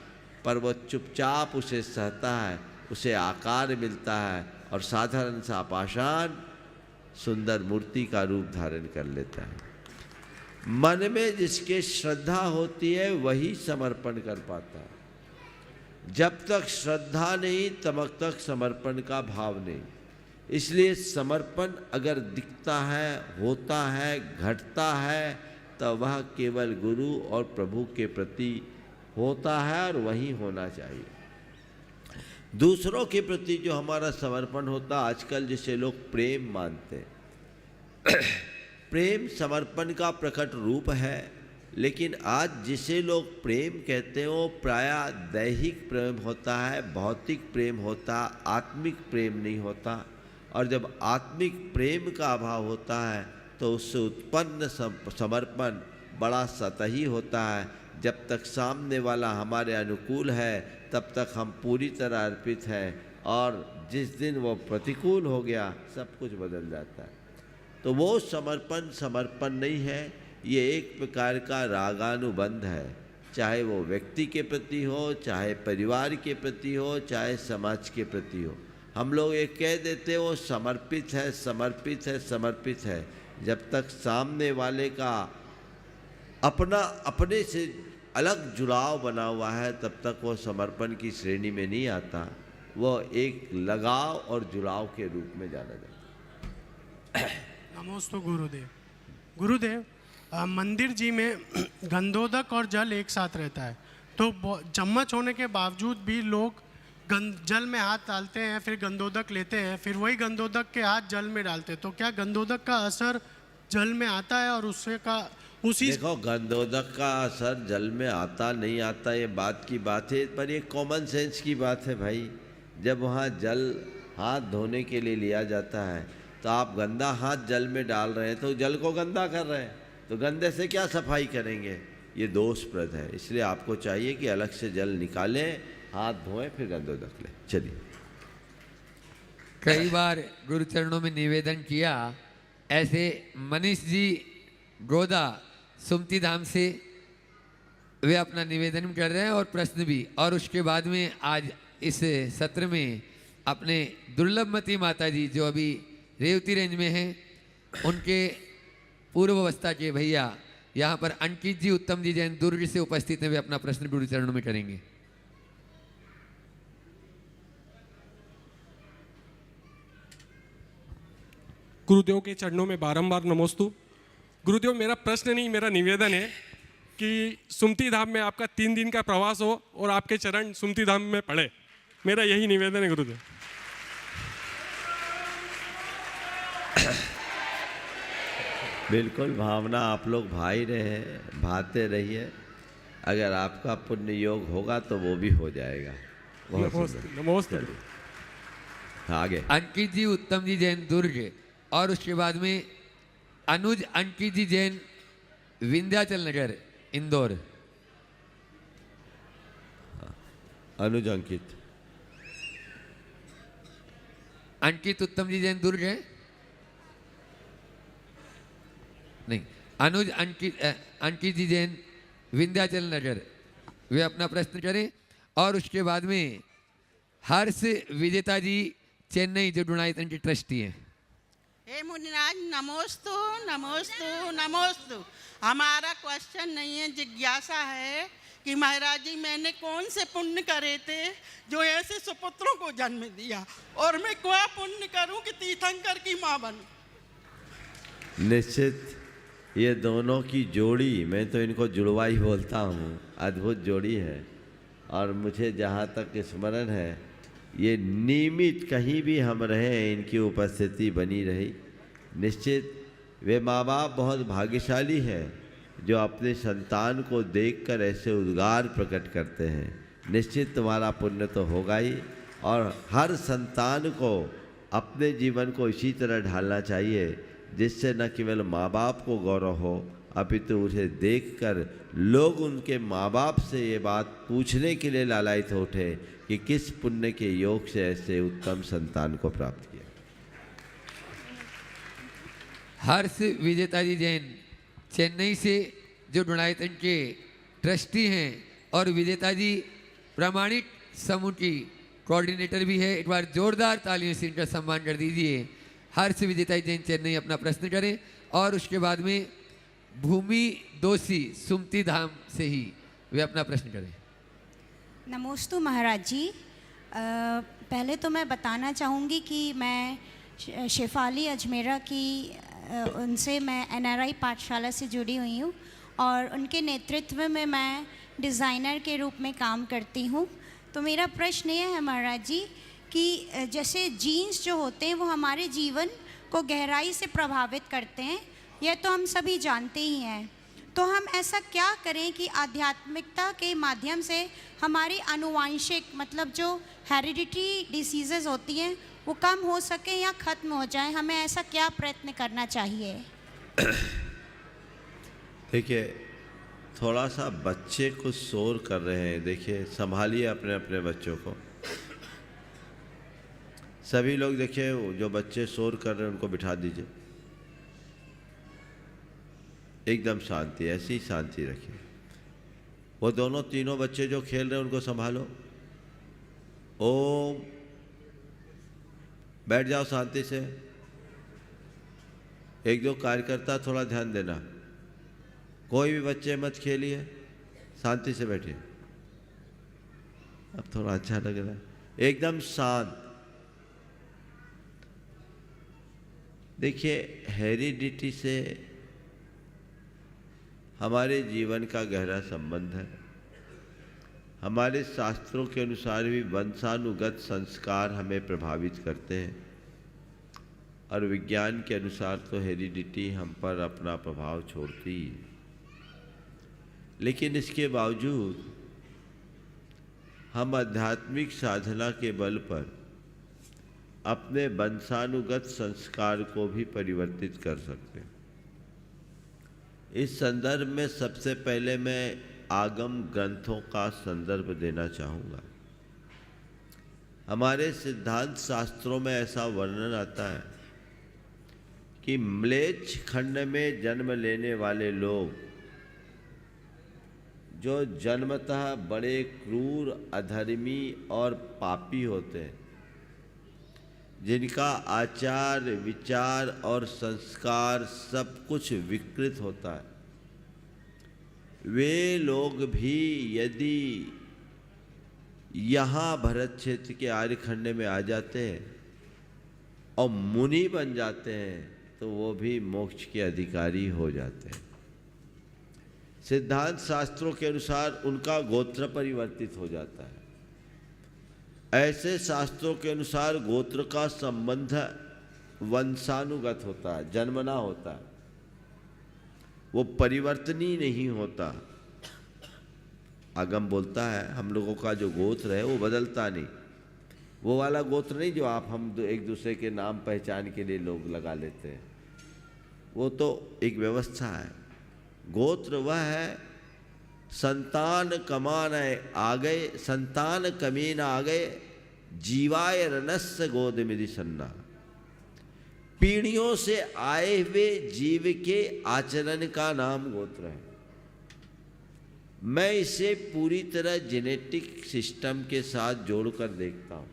[SPEAKER 4] पर वह चुपचाप उसे सहता है, उसे आकार मिलता है और साधारण सा पाषाण सुंदर मूर्ति का रूप धारण कर लेता है। मन में जिसके श्रद्धा होती है वही समर्पण कर पाता है। जब तक श्रद्धा नहीं तब तक समर्पण का भाव नहीं। इसलिए समर्पण अगर दिखता है, होता है, घटता है, तो वह केवल गुरु और प्रभु के प्रति होता है और वही होना चाहिए। दूसरों के प्रति जो हमारा समर्पण होता, आजकल जिसे लोग प्रेम मानते हैं, प्रेम समर्पण का प्रकट रूप है। लेकिन आज जिसे लोग प्रेम कहते हैं वो प्रायः दैहिक प्रेम होता है, भौतिक प्रेम होता, आत्मिक प्रेम नहीं होता। और जब आत्मिक प्रेम का अभाव होता है तो उससे उत्पन्न समर्पण बड़ा सतही होता है। जब तक सामने वाला हमारे अनुकूल है तब तक हम पूरी तरह अर्पित हैं, और जिस दिन वो प्रतिकूल हो गया सब कुछ बदल जाता है। तो वो समर्पण नहीं है, ये एक प्रकार का रागानुबंध है। चाहे वो व्यक्ति के प्रति हो, चाहे परिवार के प्रति हो, चाहे समाज के प्रति हो। हम लोग ये कह देते वो समर्पित है, समर्पित है, समर्पित है। जब तक सामने वाले का अपने से अलग जुड़ाव बना हुआ है तब तक वो समर्पण की श्रेणी में नहीं आता। वो एक लगाव और जुड़ाव के रूप में जाना जाता है।
[SPEAKER 13] नमोस्तु गुरुदेव। गुरुदेव, मंदिर जी में गंधोदक और जल एक साथ रहता है, तो चम्मच होने के बावजूद भी लोग जल में हाथ डालते हैं, फिर गंधोदक लेते हैं, फिर वही गंधोदक के हाथ जल में डालते हैं। तो क्या गंधोदक का असर जल में आता है और उससे का उसी
[SPEAKER 4] देखो, गंधोदक का असर जल में आता नहीं आता ये बात की बात है, पर ये कॉमन सेंस की बात है भाई। जब वहाँ जल हाथ धोने के लिए लिया जाता है तो आप गंदा हाथ जल में डाल रहे हैं तो जल को गंदा कर रहे हैं, तो गंदे से क्या सफाई करेंगे? ये दोषप्रद है। इसलिए आपको चाहिए कि अलग से जल निकालें, हाथ धोएं, फिर गंधोदक लें। चलिए।
[SPEAKER 9] कई बार गुरु चरणों में निवेदन किया, ऐसे मनीष जी गोदा सुमति धाम से वे अपना निवेदन कर रहे हैं और प्रश्न भी। और उसके बाद में आज इस सत्र में अपने दुर्लभमती माता जी जो अभी रेवती रेंज में हैं, उनके पूर्व अवस्था के भैया यहाँ पर अंकित जी, उत्तम जी जैन दुर्ग से उपस्थित हैं, वे अपना प्रश्न गुरु चरणों में करेंगे।
[SPEAKER 14] गुरुदेव के चरणों में बारंबार नमोस्तु। गुरुदेव, मेरा प्रश्न नहीं, मेरा निवेदन है कि सुमति धाम में आपका 3 दिन का प्रवास हो और आपके चरण सुमति धाम में पड़े। मेरा यही निवेदन है गुरुदेव।
[SPEAKER 4] बिल्कुल, भावना आप लोग भाई रहे, भाते रहिए। अगर आपका पुण्य योग होगा तो वो भी हो जाएगा।
[SPEAKER 14] नमस्ते।
[SPEAKER 4] आगे
[SPEAKER 9] अंकित जी, उत्तम जी जैन दुर्ग, और उसके बाद में अनुज अंकित जी जैन विंध्याचल नगर इंदौर।
[SPEAKER 4] अनुज अंकित,
[SPEAKER 9] अंकित उत्तम जी जैन दुर्ग है नहीं, अनुज अंकित जी जैन विंध्याचल नगर, वे अपना प्रश्न करें। और उसके बाद में हर्ष विजेता जी चेन्नई, जो डुनाइतन के ट्रस्टी हैं।
[SPEAKER 11] हे मुनिराज, नमोस्तु नमोस्तु नमोस्तु। हमारा क्वेश्चन नहीं है, जिज्ञासा है कि महाराज जी मैंने कौन से पुण्य करे थे जो ऐसे सुपुत्रों को जन्म दिया, और मैं क्या पुण्य करूं कि तीर्थंकर की माँ बनूं?
[SPEAKER 4] निश्चित ये दोनों की जोड़ी, मैं तो इनको जुड़वा ही बोलता हूँ, अद्भुत जोड़ी है। और मुझे जहाँ तक स्मरण है, ये नियमित कहीं भी हम रहे इनकी उपस्थिति बनी रही। निश्चित वे माँ बाप बहुत भाग्यशाली हैं जो अपने संतान को देखकर ऐसे उद्गार प्रकट करते हैं। निश्चित तुम्हारा पुण्य तो होगा ही, और हर संतान को अपने जीवन को इसी तरह ढालना चाहिए जिससे न केवल माँ बाप को गौरव हो, अपितु उसे देखकर लोग उनके माँ बाप से ये बात पूछने के लिए लालायित हो उठे कि किस पुण्य के योग से ऐसे उत्तम संतान को प्राप्त किया।
[SPEAKER 9] हर्ष विजेता जी जैन चेन्नई से, जो डुनाइतन के ट्रस्टी हैं और विजेता जी प्रामाणिक समूह की कोऑर्डिनेटर भी है। एक बार जोरदार तालियों से इनका सम्मान कर दीजिए। हर्ष विजेता जी जैन चेन्नई अपना प्रश्न करें। और उसके बाद में भूमि दोषी सुमति धाम से ही वे अपना प्रश्न करें।
[SPEAKER 15] नमोस्तु महाराज जी। पहले तो मैं बताना चाहूँगी कि मैं शेफाली अजमेरा की उनसे मैं NRI पाठशाला से जुड़ी हुई हूँ और उनके नेतृत्व में मैं डिज़ाइनर के रूप में काम करती हूँ। तो मेरा प्रश्न ये है महाराज जी कि जैसे जीन्स जो होते हैं वो हमारे जीवन को गहराई से प्रभावित करते हैं, यह तो हम सभी जानते ही हैं। तो हम ऐसा क्या करें कि आध्यात्मिकता के माध्यम से हमारी आनुवांशिक मतलब जो हेरिडिटी डिसीज़ेज होती हैं वो कम हो सके या ख़त्म हो जाए, हमें ऐसा क्या प्रयत्न करना चाहिए?
[SPEAKER 4] देखिए, थोड़ा सा बच्चे कुछ शोर कर रहे हैं, देखिए संभालिए अपने अपने बच्चों को। सभी लोग देखिए, जो बच्चे शोर कर रहे हैं उनको बिठा दीजिए। एकदम शांति, ऐसी शांति रखिए। वो दोनों तीनों बच्चे जो खेल रहे हैं उनको संभालो। ओम, बैठ जाओ शांति से। एक दो कार्यकर्ता थोड़ा ध्यान देना, कोई भी बच्चे मत खेलिए, शांति से बैठिए। अब थोड़ा अच्छा लग रहा है, एकदम शांत। देखिए, हेरिडिटी से हमारे जीवन का गहरा संबंध है। हमारे शास्त्रों के अनुसार भी वंशानुगत संस्कार हमें प्रभावित करते हैं। और विज्ञान के अनुसार तो हेरिडिटी हम पर अपना प्रभाव छोड़ती ही, लेकिन इसके बावजूद हम आध्यात्मिक साधना के बल पर अपने वंशानुगत संस्कार को भी परिवर्तित कर सकते हैं। इस संदर्भ में सबसे पहले मैं आगम ग्रंथों का संदर्भ देना चाहूँगा। हमारे सिद्धांत शास्त्रों में ऐसा वर्णन आता है कि म्लेच्छ खंड में जन्म लेने वाले लोग जो जन्मतः बड़े क्रूर, अधर्मी और पापी होते हैं, जिनका आचार, विचार और संस्कार सब कुछ विकृत होता है, वे लोग भी यदि यहाँ भरत क्षेत्र के आर्यखंड में आ जाते हैं और मुनि बन जाते हैं तो वो भी मोक्ष के अधिकारी हो जाते हैं। सिद्धांत शास्त्रों के अनुसार उनका गोत्र परिवर्तित हो जाता है। ऐसे शास्त्रों के अनुसार गोत्र का संबंध वंशानुगत होता है, जन्मना होता है, वो परिवर्तनीय नहीं होता। आगम बोलता है हम लोगों का जो गोत्र है वो बदलता नहीं, वो वाला गोत्र नहीं जो आप हम एक दूसरे के नाम पहचान के लिए लोग लगा लेते हैं, वो तो एक व्यवस्था है। गोत्र वह है संतान कमान आ गए, संतान कमीन आ गए, जीवाय रनस्य गोद मिधि सन्ना। पीढ़ियों से आए हुए जीव के आचरण का नाम गोत्र है। मैं इसे पूरी तरह जेनेटिक सिस्टम के साथ जोड़कर देखता हूँ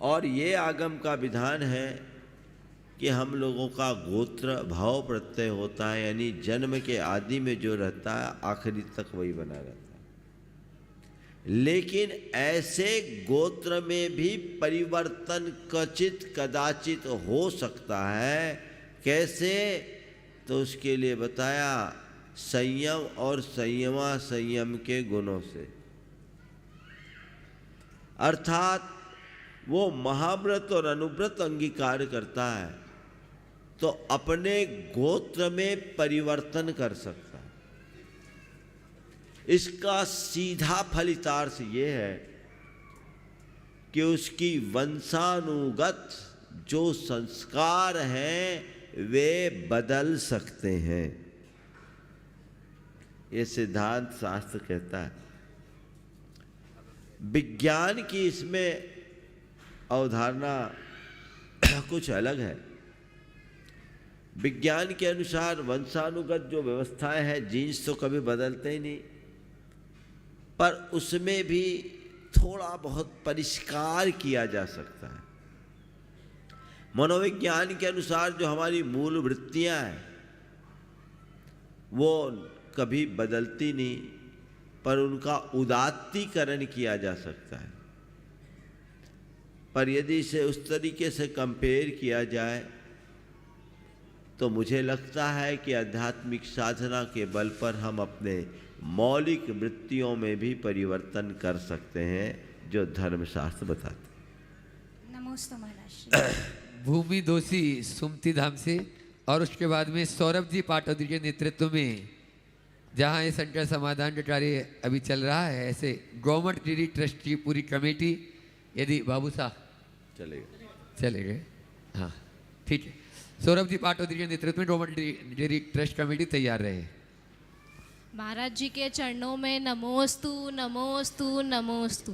[SPEAKER 4] और ये आगम का विधान है कि हम लोगों का गोत्र भाव प्रत्यय होता है, यानी जन्म के आदि में जो रहता है आखिरी तक वही बना रहता है। लेकिन ऐसे गोत्र में भी परिवर्तन क्वचित कदाचित हो सकता है। कैसे? तो उसके लिए बताया संयम और संयमा संयम के गुणों से, अर्थात वो महाव्रत और अनुव्रत अंगीकार करता है तो अपने गोत्र में परिवर्तन कर सकता है। इसका सीधा फलितार्थ ये है कि उसकी वंशानुगत जो संस्कार हैं वे बदल सकते हैं। ये सिद्धांत शास्त्र कहता है। विज्ञान की इसमें अवधारणा कुछ अलग है। विज्ञान के अनुसार वंशानुगत जो व्यवस्थाएं हैं, जीन्स तो कभी बदलते ही नहीं, पर उसमें भी थोड़ा बहुत परिष्कार किया जा सकता है। मनोविज्ञान के अनुसार जो हमारी मूल वृत्तियां हैं वो कभी बदलती नहीं, पर उनका उदात्तीकरण किया जा सकता है। पर यदि इसे उस तरीके से कंपेयर किया जाए तो मुझे लगता है कि आध्यात्मिक साधना के बल पर हम अपने मौलिक वृत्तियों में भी परिवर्तन कर सकते हैं, जो धर्मशास्त्र बताते हैं।
[SPEAKER 15] नमोस्तु महाराज।
[SPEAKER 9] भूमि दोषी सुमति धाम से, और उसके बाद में सौरभ जी पाटोदी के नेतृत्व में जहाँ ये संकर समाधान का कार्य अभी चल रहा है, ऐसे गवर्नमेंट डेयरी ट्रस्ट की पूरी कमेटी, यदि बाबू साहब चले गए, हाँ ठीक है, सौरभ जी पाटोदी के नेतृत्व में गवर्नमेंट डेयरी ट्रस्ट कमेटी तैयार रहे।
[SPEAKER 16] महाराज जी के चरणों में नमोस्तु नमोस्तु नमोस्तु।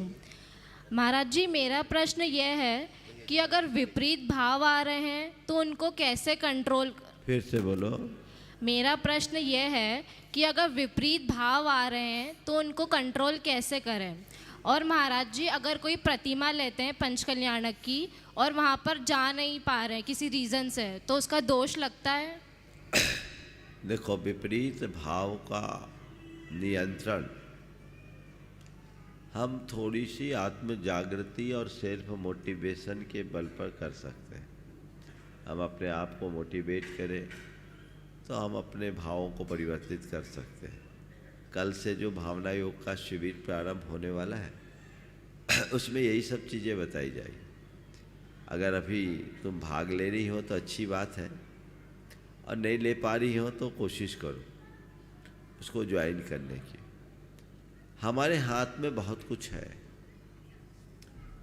[SPEAKER 16] महाराज जी, मेरा प्रश्न यह है कि अगर विपरीत भाव आ रहे हैं तो उनको कैसे कंट्रोल।
[SPEAKER 4] फिर से बोलो।
[SPEAKER 16] मेरा प्रश्न यह है कि अगर विपरीत भाव आ रहे हैं तो उनको कंट्रोल कैसे करें। और महाराज जी, अगर कोई प्रतिमा लेते हैं पंचकल्याणक की और वहाँ पर जा नहीं पा रहे हैं किसी रीज़न से, तो उसका दोष लगता है?
[SPEAKER 4] देखो, विपरीत भाव का नियंत्रण हम थोड़ी सी आत्म जागृति और सेल्फ मोटिवेशन के बल पर कर सकते हैं। हम अपने आप को मोटिवेट करें तो हम अपने भावों को परिवर्तित कर सकते हैं। कल से जो भावना योग का शिविर प्रारंभ होने वाला है उसमें यही सब चीज़ें बताई जाएगी। अगर अभी तुम भाग ले रही हो तो अच्छी बात है, और नहीं ले पा रही हो तो कोशिश करो उसको ज्वाइन करने की। हमारे हाथ में बहुत कुछ है,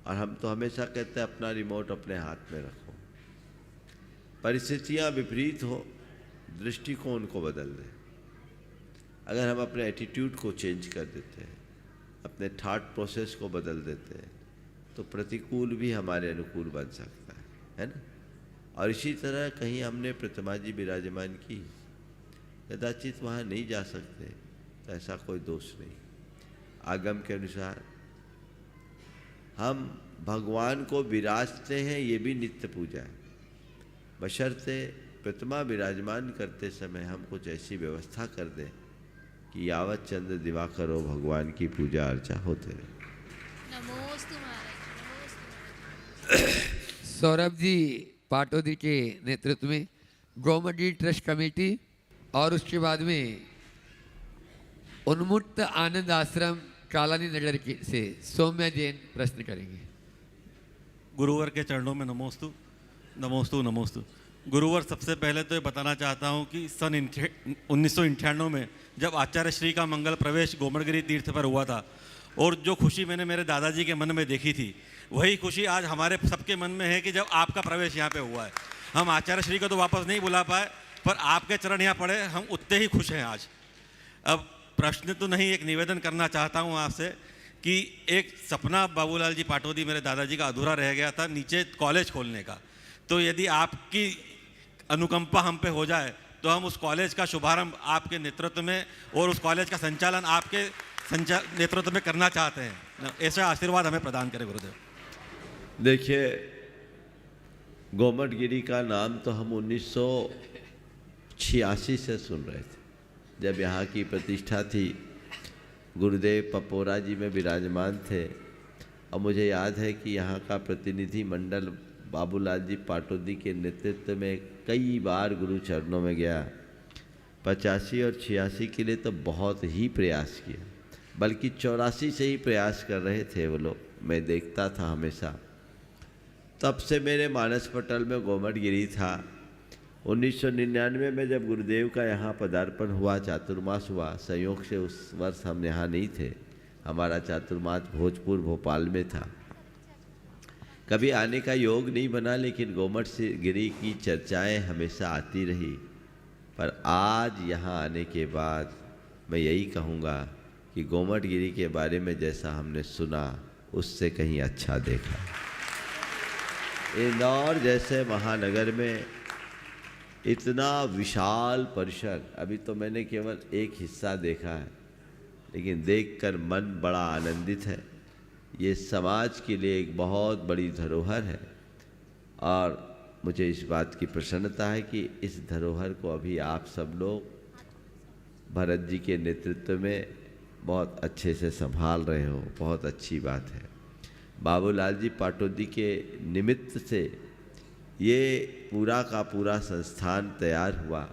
[SPEAKER 4] और हम तो हमेशा कहते हैं अपना रिमोट अपने हाथ में रखो। परिस्थितियाँ विपरीत हो, दृष्टिकोण को बदल दें। अगर हम अपने एटीट्यूड को चेंज कर देते हैं, अपने थॉट प्रोसेस को बदल देते हैं, तो प्रतिकूल भी हमारे अनुकूल बन सकता है ना। और इसी तरह कहीं हमने प्रतिमा जी विराजमान की, कदाचित वहाँ नहीं जा सकते तो ऐसा कोई दोष नहीं। आगम के अनुसार हम भगवान को विराजते हैं, ये भी नित्य पूजा है, बशर्ते प्रतिमा विराजमान करते समय हम कुछ ऐसी व्यवस्था कर दें कि यावत चंद्र दिवाकर हो भगवान की पूजा अर्चा होते रहे।
[SPEAKER 9] सौरभ जी पाटोदी के नेतृत्व में गोमती ट्रस्ट कमेटी और उसके बाद में उन्मुक्त आनंद आश्रम कालानी नगर से सौम्या जैन प्रश्न करेंगे।
[SPEAKER 17] गुरुवर के चरणों में नमोस्तु नमोस्तु नमोस्तु। गुरुवर, सबसे पहले तो ये बताना चाहता हूँ कि सन 1998 में जब आचार्य श्री का मंगल प्रवेश गोमड़गिरी तीर्थ पर हुआ था, और जो खुशी मैंने मेरे दादाजी के मन में देखी थी, वही खुशी आज हमारे सबके मन में है कि जब आपका प्रवेश यहाँ पे हुआ है। हम आचार्य श्री को तो वापस नहीं बुला पाए, पर आपके चरण यहाँ पड़े, हम उतने ही खुश हैं आज। अब प्रश्न तो नहीं, एक निवेदन करना चाहता हूँ आपसे कि एक सपना बाबूलाल जी पाटोदी मेरे दादाजी का अधूरा रह गया था नीचे कॉलेज खोलने का। तो यदि आपकी अनुकंपा हम पे हो जाए तो हम उस कॉलेज का शुभारंभ आपके नेतृत्व में और उस कॉलेज का संचालन आपके नेतृत्व में करना चाहते हैं। ऐसा आशीर्वाद हमें प्रदान करें गुरुदेव।
[SPEAKER 4] देखिए, गोमटगिरी का नाम तो हम 1986 से सुन रहे थे, जब यहाँ की प्रतिष्ठा थी। गुरुदेव पपोरा जी में विराजमान थे, और मुझे याद है कि यहाँ का प्रतिनिधि मंडल बाबूलाल जी पाटोदी के नेतृत्व में कई बार गुरु चरणों में गया। 85 और 86 के लिए तो बहुत ही प्रयास किया, बल्कि 84 से ही प्रयास कर रहे थे वो लोग, मैं देखता था हमेशा। तब से मेरे मानस पटल में गोमटगिरी था। 1999 में जब गुरुदेव का यहाँ पदार्पण हुआ, चातुर्मास हुआ, संयोग से उस वर्ष हम यहाँ नहीं थे, हमारा चातुर्मास भोजपुर भोपाल में था। कभी आने का योग नहीं बना, लेकिन गोमटगिरी की चर्चाएं हमेशा आती रही। पर आज यहाँ आने के बाद मैं यही कहूँगा कि गोमटगिरी के बारे में जैसा हमने सुना, उससे कहीं अच्छा देखा। इंदौर जैसे महानगर में इतना विशाल परिसर, अभी तो मैंने केवल एक हिस्सा देखा है, लेकिन देखकर मन बड़ा आनंदित है। ये समाज के लिए एक बहुत बड़ी धरोहर है, और मुझे इस बात की प्रसन्नता है कि इस धरोहर को अभी आप सब लोग भरत जी के नेतृत्व में बहुत अच्छे से संभाल रहे हो, बहुत अच्छी बात है। बाबूलाल जी पाटोदी के निमित्त से ये पूरा का पूरा संस्थान तैयार हुआ,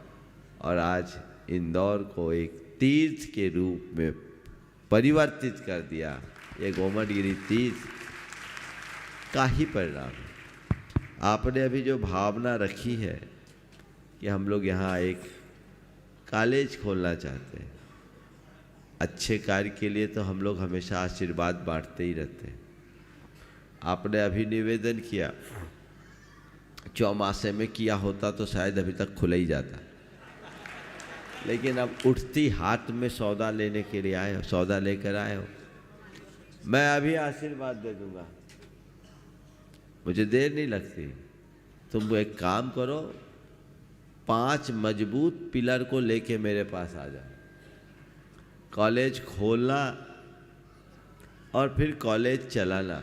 [SPEAKER 4] और आज इंदौर को एक तीर्थ के रूप में परिवर्तित कर दिया। ये गोमटगिरी तीर्थ का ही परिणाम है। आपने अभी जो भावना रखी है कि हम लोग यहाँ एक कॉलेज खोलना चाहते हैं, अच्छे कार्य के लिए तो हम लोग हमेशा आशीर्वाद बांटते ही रहते हैं। आपने अभी निवेदन किया, चौमासे में किया होता तो शायद अभी तक खुला ही जाता, लेकिन अब उठती हाथ में सौदा लेने के लिए आए हो, सौदा लेकर आए हो। मैं अभी आशीर्वाद दे दूंगा, मुझे देर नहीं लगती। तुम एक काम करो, 5 मजबूत पिलर को लेके मेरे पास आ जाओ। कॉलेज खोलना और फिर कॉलेज चलाना,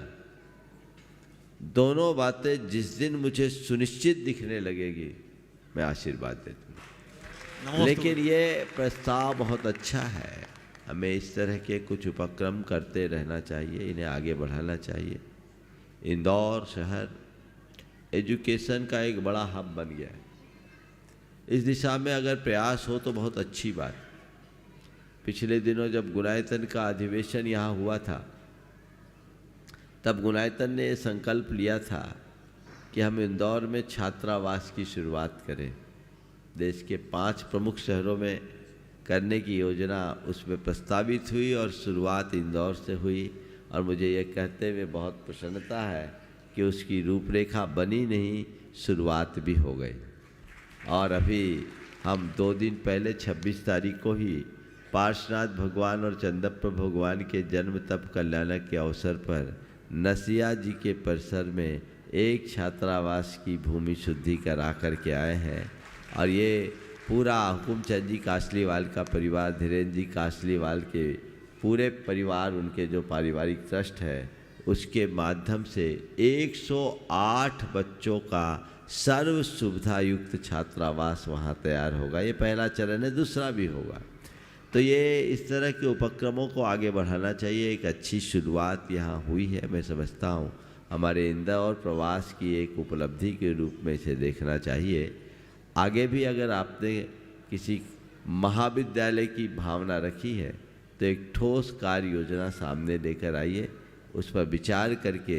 [SPEAKER 4] दोनों बातें जिस दिन मुझे सुनिश्चित दिखने लगेगी, मैं आशीर्वाद दे दूँगा। लेकिन ये प्रस्ताव बहुत अच्छा है, हमें इस तरह के कुछ उपक्रम करते रहना चाहिए, इन्हें आगे बढ़ाना चाहिए। इंदौर शहर एजुकेशन का एक बड़ा हब बन गया है। इस दिशा में अगर प्रयास हो तो बहुत अच्छी बात। पिछले दिनों जब गुणायतन का अधिवेशन यहाँ हुआ था, तब गुणायतन ने संकल्प लिया था कि हम इंदौर में छात्रावास की शुरुआत करें। देश के 5 प्रमुख शहरों में करने की योजना उसमें प्रस्तावित हुई और शुरुआत इंदौर से हुई। और मुझे ये कहते हुए बहुत प्रसन्नता है कि उसकी रूपरेखा बनी नहीं, शुरुआत भी हो गई। और अभी हम 2 दिन पहले 26 तारीख को ही पार्श्वनाथ भगवान और चंदप्र भगवान के जन्म तप कल्याणक के अवसर पर नसिया जी के परिसर में एक छात्रावास की भूमि शुद्धि करा कर के आए हैं। और ये पूरा हुकुमचंद जी कासलीवाल का परिवार, धीरेन्द्र जी कासलीवाल के पूरे परिवार, उनके जो पारिवारिक ट्रस्ट है उसके माध्यम से 108 बच्चों का सर्व सुविधा युक्त छात्रावास वहाँ तैयार होगा। ये पहला चरण है, दूसरा भी होगा। तो ये इस तरह के उपक्रमों को आगे बढ़ाना चाहिए। एक अच्छी शुरुआत यहाँ हुई है, मैं समझता हूँ हमारे इंदौर प्रवास की एक उपलब्धि के रूप में इसे देखना चाहिए। आगे भी अगर आपने किसी महाविद्यालय की भावना रखी है तो एक ठोस कार्य योजना सामने लेकर आइए, उस पर विचार करके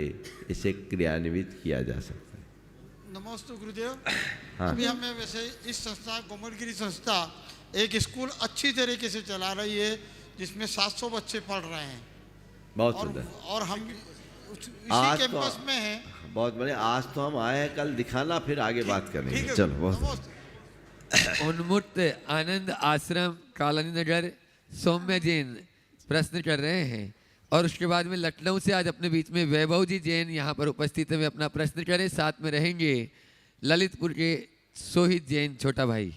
[SPEAKER 4] इसे क्रियान्वित किया जा सकता है।
[SPEAKER 18] नमस्ते गुरुदेव।
[SPEAKER 4] हाँ।
[SPEAKER 18] अभी हमें वैसे इस संस्था गोमटगिरी संस्था एक स्कूल अच्छी तरीके से चला रही है जिसमें 700 बच्चे पढ़ रहे हैं।
[SPEAKER 4] बहुत सुंदर।
[SPEAKER 18] और हम इसी
[SPEAKER 4] आज
[SPEAKER 18] कैंपस में हैं।
[SPEAKER 4] बहुत बढ़िया। आज तो हम आए हैं, कल दिखाना, फिर आगे बात करेंगे। चलो बहुत।
[SPEAKER 9] उन्मुक्त आनंद आश्रम कालानी नगर सौम्य जैन प्रश्न कर रहे हैं और उसके बाद में लखनऊ से आज अपने बीच में वैभव जी जैन यहाँ पर उपस्थित है, वे अपना प्रश्न करें। साथ में रहेंगे ललितपुर के सोहित जैन छोटा भाई।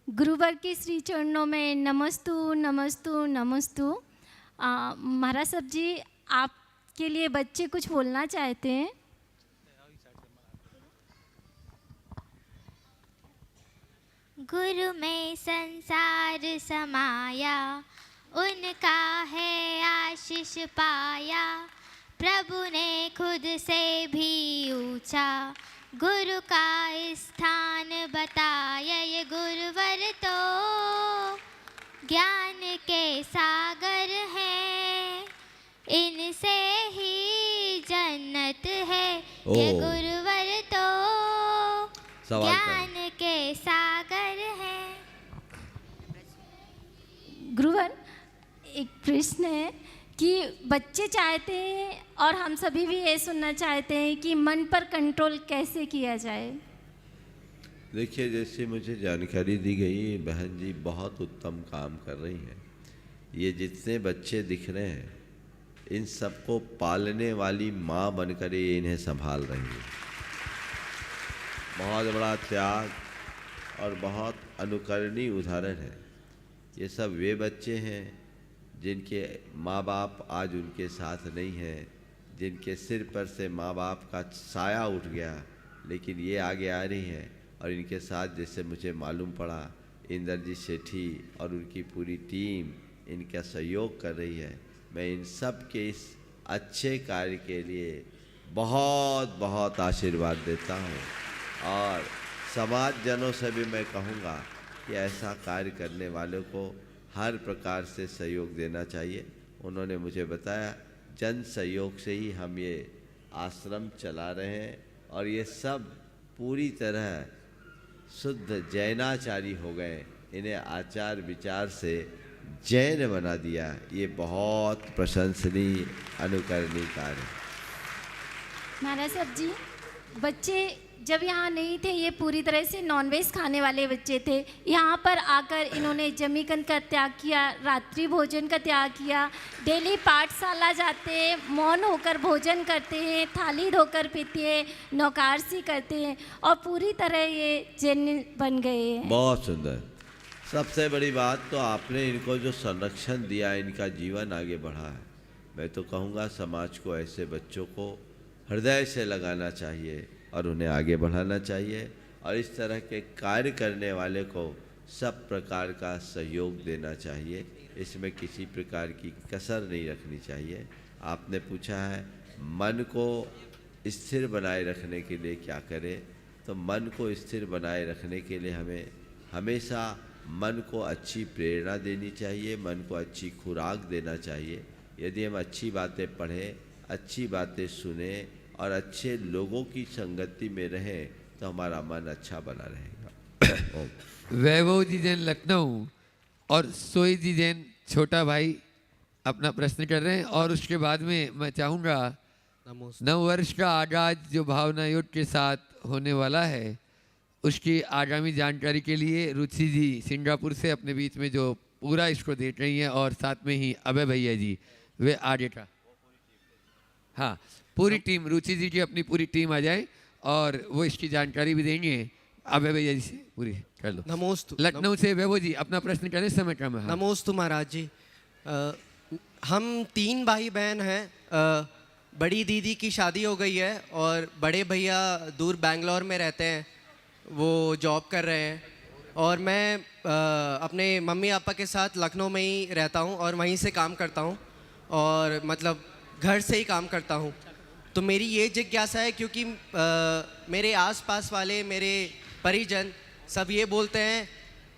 [SPEAKER 19] गुरुवर के श्री चरणों में नमस्तु नमस्तु नमस्तु। महाराज साहब जी, आपके लिए बच्चे कुछ बोलना चाहते हैं।
[SPEAKER 7] गुरु में संसार समाया, उनका है आशीष पाया। प्रभु ने खुद से भी ऊंचा गुरु का स्थान बताया। ये गुरुवर तो ज्ञान के सागर हैं, इनसे ही जन्नत है। ये गुरुवर तो ज्ञान के सागर है।
[SPEAKER 19] गुरुवर, एक प्रश्न है कि बच्चे चाहते हैं और हम सभी भी ये सुनना चाहते हैं कि मन पर कंट्रोल कैसे किया जाए।
[SPEAKER 4] देखिए, जैसे मुझे जानकारी दी गई, बहन जी बहुत उत्तम काम कर रही हैं। ये जितने बच्चे दिख रहे हैं, इन सबको पालने वाली माँ बनकर ये इन्हें संभाल रही है। बहुत बड़ा त्याग और बहुत अनुकरणीय उदाहरण है। ये सब वे बच्चे हैं जिनके माँ बाप आज उनके साथ नहीं हैं, जिनके सिर पर से माँ बाप का साया उठ गया, लेकिन ये आगे आ रही हैं। और इनके साथ जैसे मुझे मालूम पड़ा, इंद्रजीत सेठी और उनकी पूरी टीम इनका सहयोग कर रही है। मैं इन सब के इस अच्छे कार्य के लिए बहुत बहुत आशीर्वाद देता हूँ। और समाजजनों से भी मैं कहूँगा कि ऐसा कार्य करने वालों को हर प्रकार से सहयोग देना चाहिए। उन्होंने मुझे बताया, जन सहयोग से ही हम ये आश्रम चला रहे हैं और ये सब पूरी तरह शुद्ध जैनाचारी हो गए। इन्हें आचार विचार से जैन बना दिया। ये बहुत प्रशंसनीय अनुकरणीय कार्य है।
[SPEAKER 19] महाराज साहब जी, बच्चे जब यहाँ नहीं थे, ये पूरी तरह से नॉनवेज खाने वाले बच्चे थे। यहाँ पर आकर इन्होंने जमीकन का त्याग किया, रात्रि भोजन का त्याग किया, डेली पाठशाला जाते हैं, मौन होकर भोजन करते हैं, थाली धोकर पीते हैं, नौकारसी करते हैं और पूरी तरह ये जैन बन गए हैं।
[SPEAKER 4] बहुत सुंदर। सबसे बड़ी बात तो आपने इनको जो संरक्षण दिया, इनका जीवन आगे बढ़ा है। मैं तो कहूँगा समाज को ऐसे बच्चों को हृदय से लगाना चाहिए और उन्हें आगे बढ़ाना चाहिए। और इस तरह के कार्य करने वाले को सब प्रकार का सहयोग देना चाहिए। इसमें किसी प्रकार की कसर नहीं रखनी चाहिए। आपने पूछा है मन को स्थिर बनाए रखने के लिए क्या करें, तो मन को स्थिर बनाए रखने के लिए हमें हमेशा मन को अच्छी प्रेरणा देनी चाहिए, मन को अच्छी खुराक देना चाहिए। यदि हम अच्छी बातें पढ़ें, अच्छी बातें सुने और अच्छे लोगों की संगति में रहें तो हमारा मन अच्छा बना रहेगा। ओम।
[SPEAKER 9] वैभव जी जैन लखनऊ और सोई जी जैन छोटा भाई अपना प्रश्न कर रहे हैं, और उसके बाद में मैं चाहूँगा नव वर्ष का आगाज जो भावना योग के साथ होने वाला है उसकी आगामी जानकारी के लिए रुचि जी सिंगापुर से अपने बीच में जो पूरा इसको देख रही हैं, और साथ में ही अभय भैया जी वे आगे का, हाँ पूरी टीम, रुचि जी की अपनी पूरी टीम आ जाए और वो इसकी जानकारी भी देंगे। अभय भैया जी से पूरी कर लो।
[SPEAKER 20] नमोस्तु।
[SPEAKER 9] लखनऊ से वैभव जी अपना प्रश्न करें, समय कम है।
[SPEAKER 20] नमोस्तु महाराज जी। हम 3 भाई बहन हैं। बड़ी दीदी की शादी हो गई है और बड़े भैया दूर बैंगलोर में रहते हैं, वो जॉब कर रहे हैं, और मैं अपने मम्मी पापा के साथ लखनऊ में ही रहता हूँ और वहीं से काम करता हूँ, और मतलब घर से ही काम करता हूँ। तो मेरी ये जिज्ञासा है, क्योंकि मेरे आसपास वाले मेरे परिजन सब ये बोलते हैं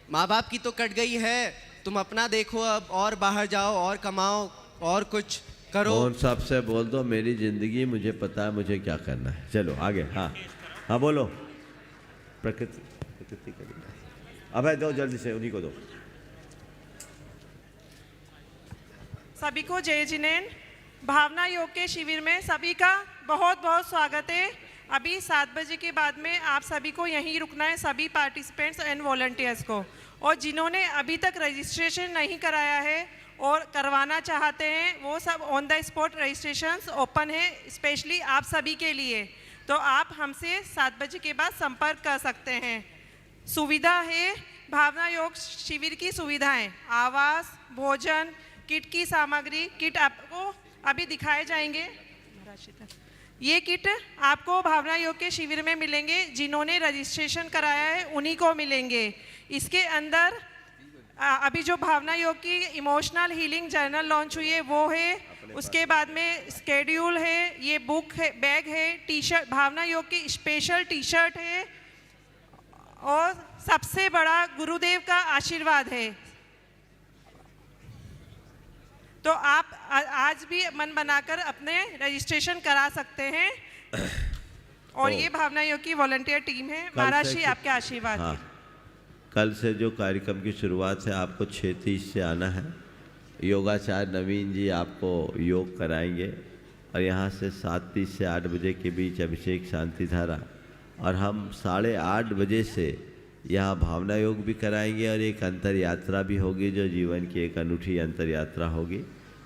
[SPEAKER 20] माँ बाप की तो कट गई है, तुम अपना देखो अब, और बाहर जाओ और कमाओ और कुछ करो।
[SPEAKER 4] मोहन साहब से बोल दो मेरी ज़िंदगी मुझे पता है मुझे क्या करना है। चलो आगे। हाँ हाँ बोलो। प्रकृति करेगा। अब दो जल्दी से, उन्हीं को दो।
[SPEAKER 8] सभी को जय जिनेन। भावना योग के शिविर में सभी का बहुत बहुत स्वागत है। अभी 7 बजे के बाद में आप सभी को यहीं रुकना है, सभी पार्टिसिपेंट्स एंड वॉलंटियर्स को, और जिन्होंने अभी तक रजिस्ट्रेशन नहीं कराया है और करवाना चाहते हैं वो सब on the spot registrations open है स्पेशली आप सभी के लिए। तो आप हमसे 7 बजे के बाद संपर्क कर सकते हैं। सुविधा है, भावना योग शिविर की सुविधाएं, आवास, भोजन, किट की सामग्री। किट आपको अभी दिखाए जाएंगे। ये किट आपको भावना योग के शिविर में मिलेंगे, जिन्होंने रजिस्ट्रेशन कराया है उन्हीं को मिलेंगे। इसके अंदर अभी जो भावना योग की इमोशनल हीलिंग जर्नल लॉन्च हुई है वो है, उसके बाद में स्केड्यूल है, ये बुक है, बैग है, टी शर्ट, भावना योग की स्पेशल टी शर्ट है, और सबसे बड़ा गुरुदेव का आशीर्वाद है। तो आप आज भी मन बनाकर अपने रजिस्ट्रेशन करा सकते हैं। और ये भावना योग की वॉलंटियर टीम है। महाराज जी आपके आशीर्वाद।
[SPEAKER 4] हाँ, कल से जो कार्यक्रम की शुरुआत है आपको 6:30 से आना है। योगाचार्य नवीन जी आपको योग कराएंगे, और यहाँ से 7:30 से 8 बजे के बीच अभिषेक शांति धारा, और हम 8:30 बजे से यहाँ भावना योग भी कराएंगे, और एक अंतर यात्रा भी होगी जो जीवन की एक अनूठी अंतर यात्रा होगी।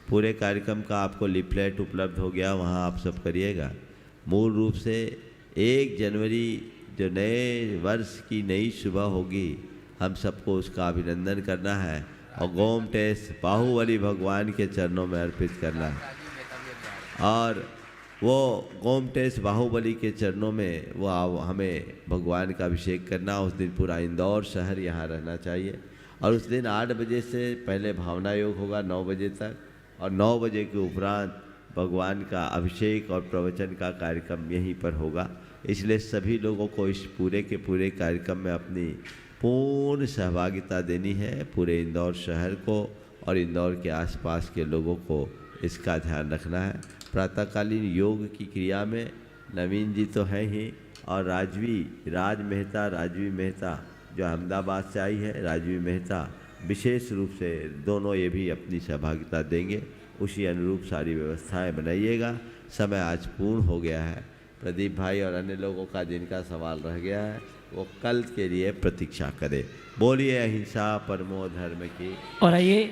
[SPEAKER 4] पूरे कार्यक्रम का आपको लिफलेट उपलब्ध हो गया, वहाँ आप सब करिएगा। मूल रूप से 1 जनवरी जो नए वर्ष की नई सुबह होगी, हम सबको उसका अभिनंदन करना है और गोमटेस बाहुबली भगवान के चरणों में अर्पित करना है। और वो गोमटेस बाहुबली के चरणों में वो हमें भगवान का अभिषेक करना। उस दिन पूरा इंदौर शहर यहाँ रहना चाहिए, और उस दिन 8 बजे से पहले भावना योग होगा 9 बजे तक, और 9 बजे के उपरांत भगवान का अभिषेक और प्रवचन का कार्यक्रम यहीं पर होगा। इसलिए सभी लोगों को इस पूरे के पूरे कार्यक्रम में अपनी पूर्ण सहभागिता देनी है, पूरे इंदौर शहर को और इंदौर के आसपास के लोगों को इसका ध्यान रखना है। प्रातःकालीन योग की क्रिया में नवीन जी तो हैं ही, और राजवी मेहता जो अहमदाबाद से आई है, राजवी मेहता विशेष रूप से दोनों ये भी अपनी सहभागिता देंगे। उसी अनुरूप सारी व्यवस्थाएं बनाइएगा। समय आज पूर्ण हो गया है। प्रदीप भाई और अन्य लोगों का जिनका सवाल रह गया है वो कल के लिए प्रतीक्षा करें। बोलिए अहिंसा परमो धर्म की।
[SPEAKER 1] और आइए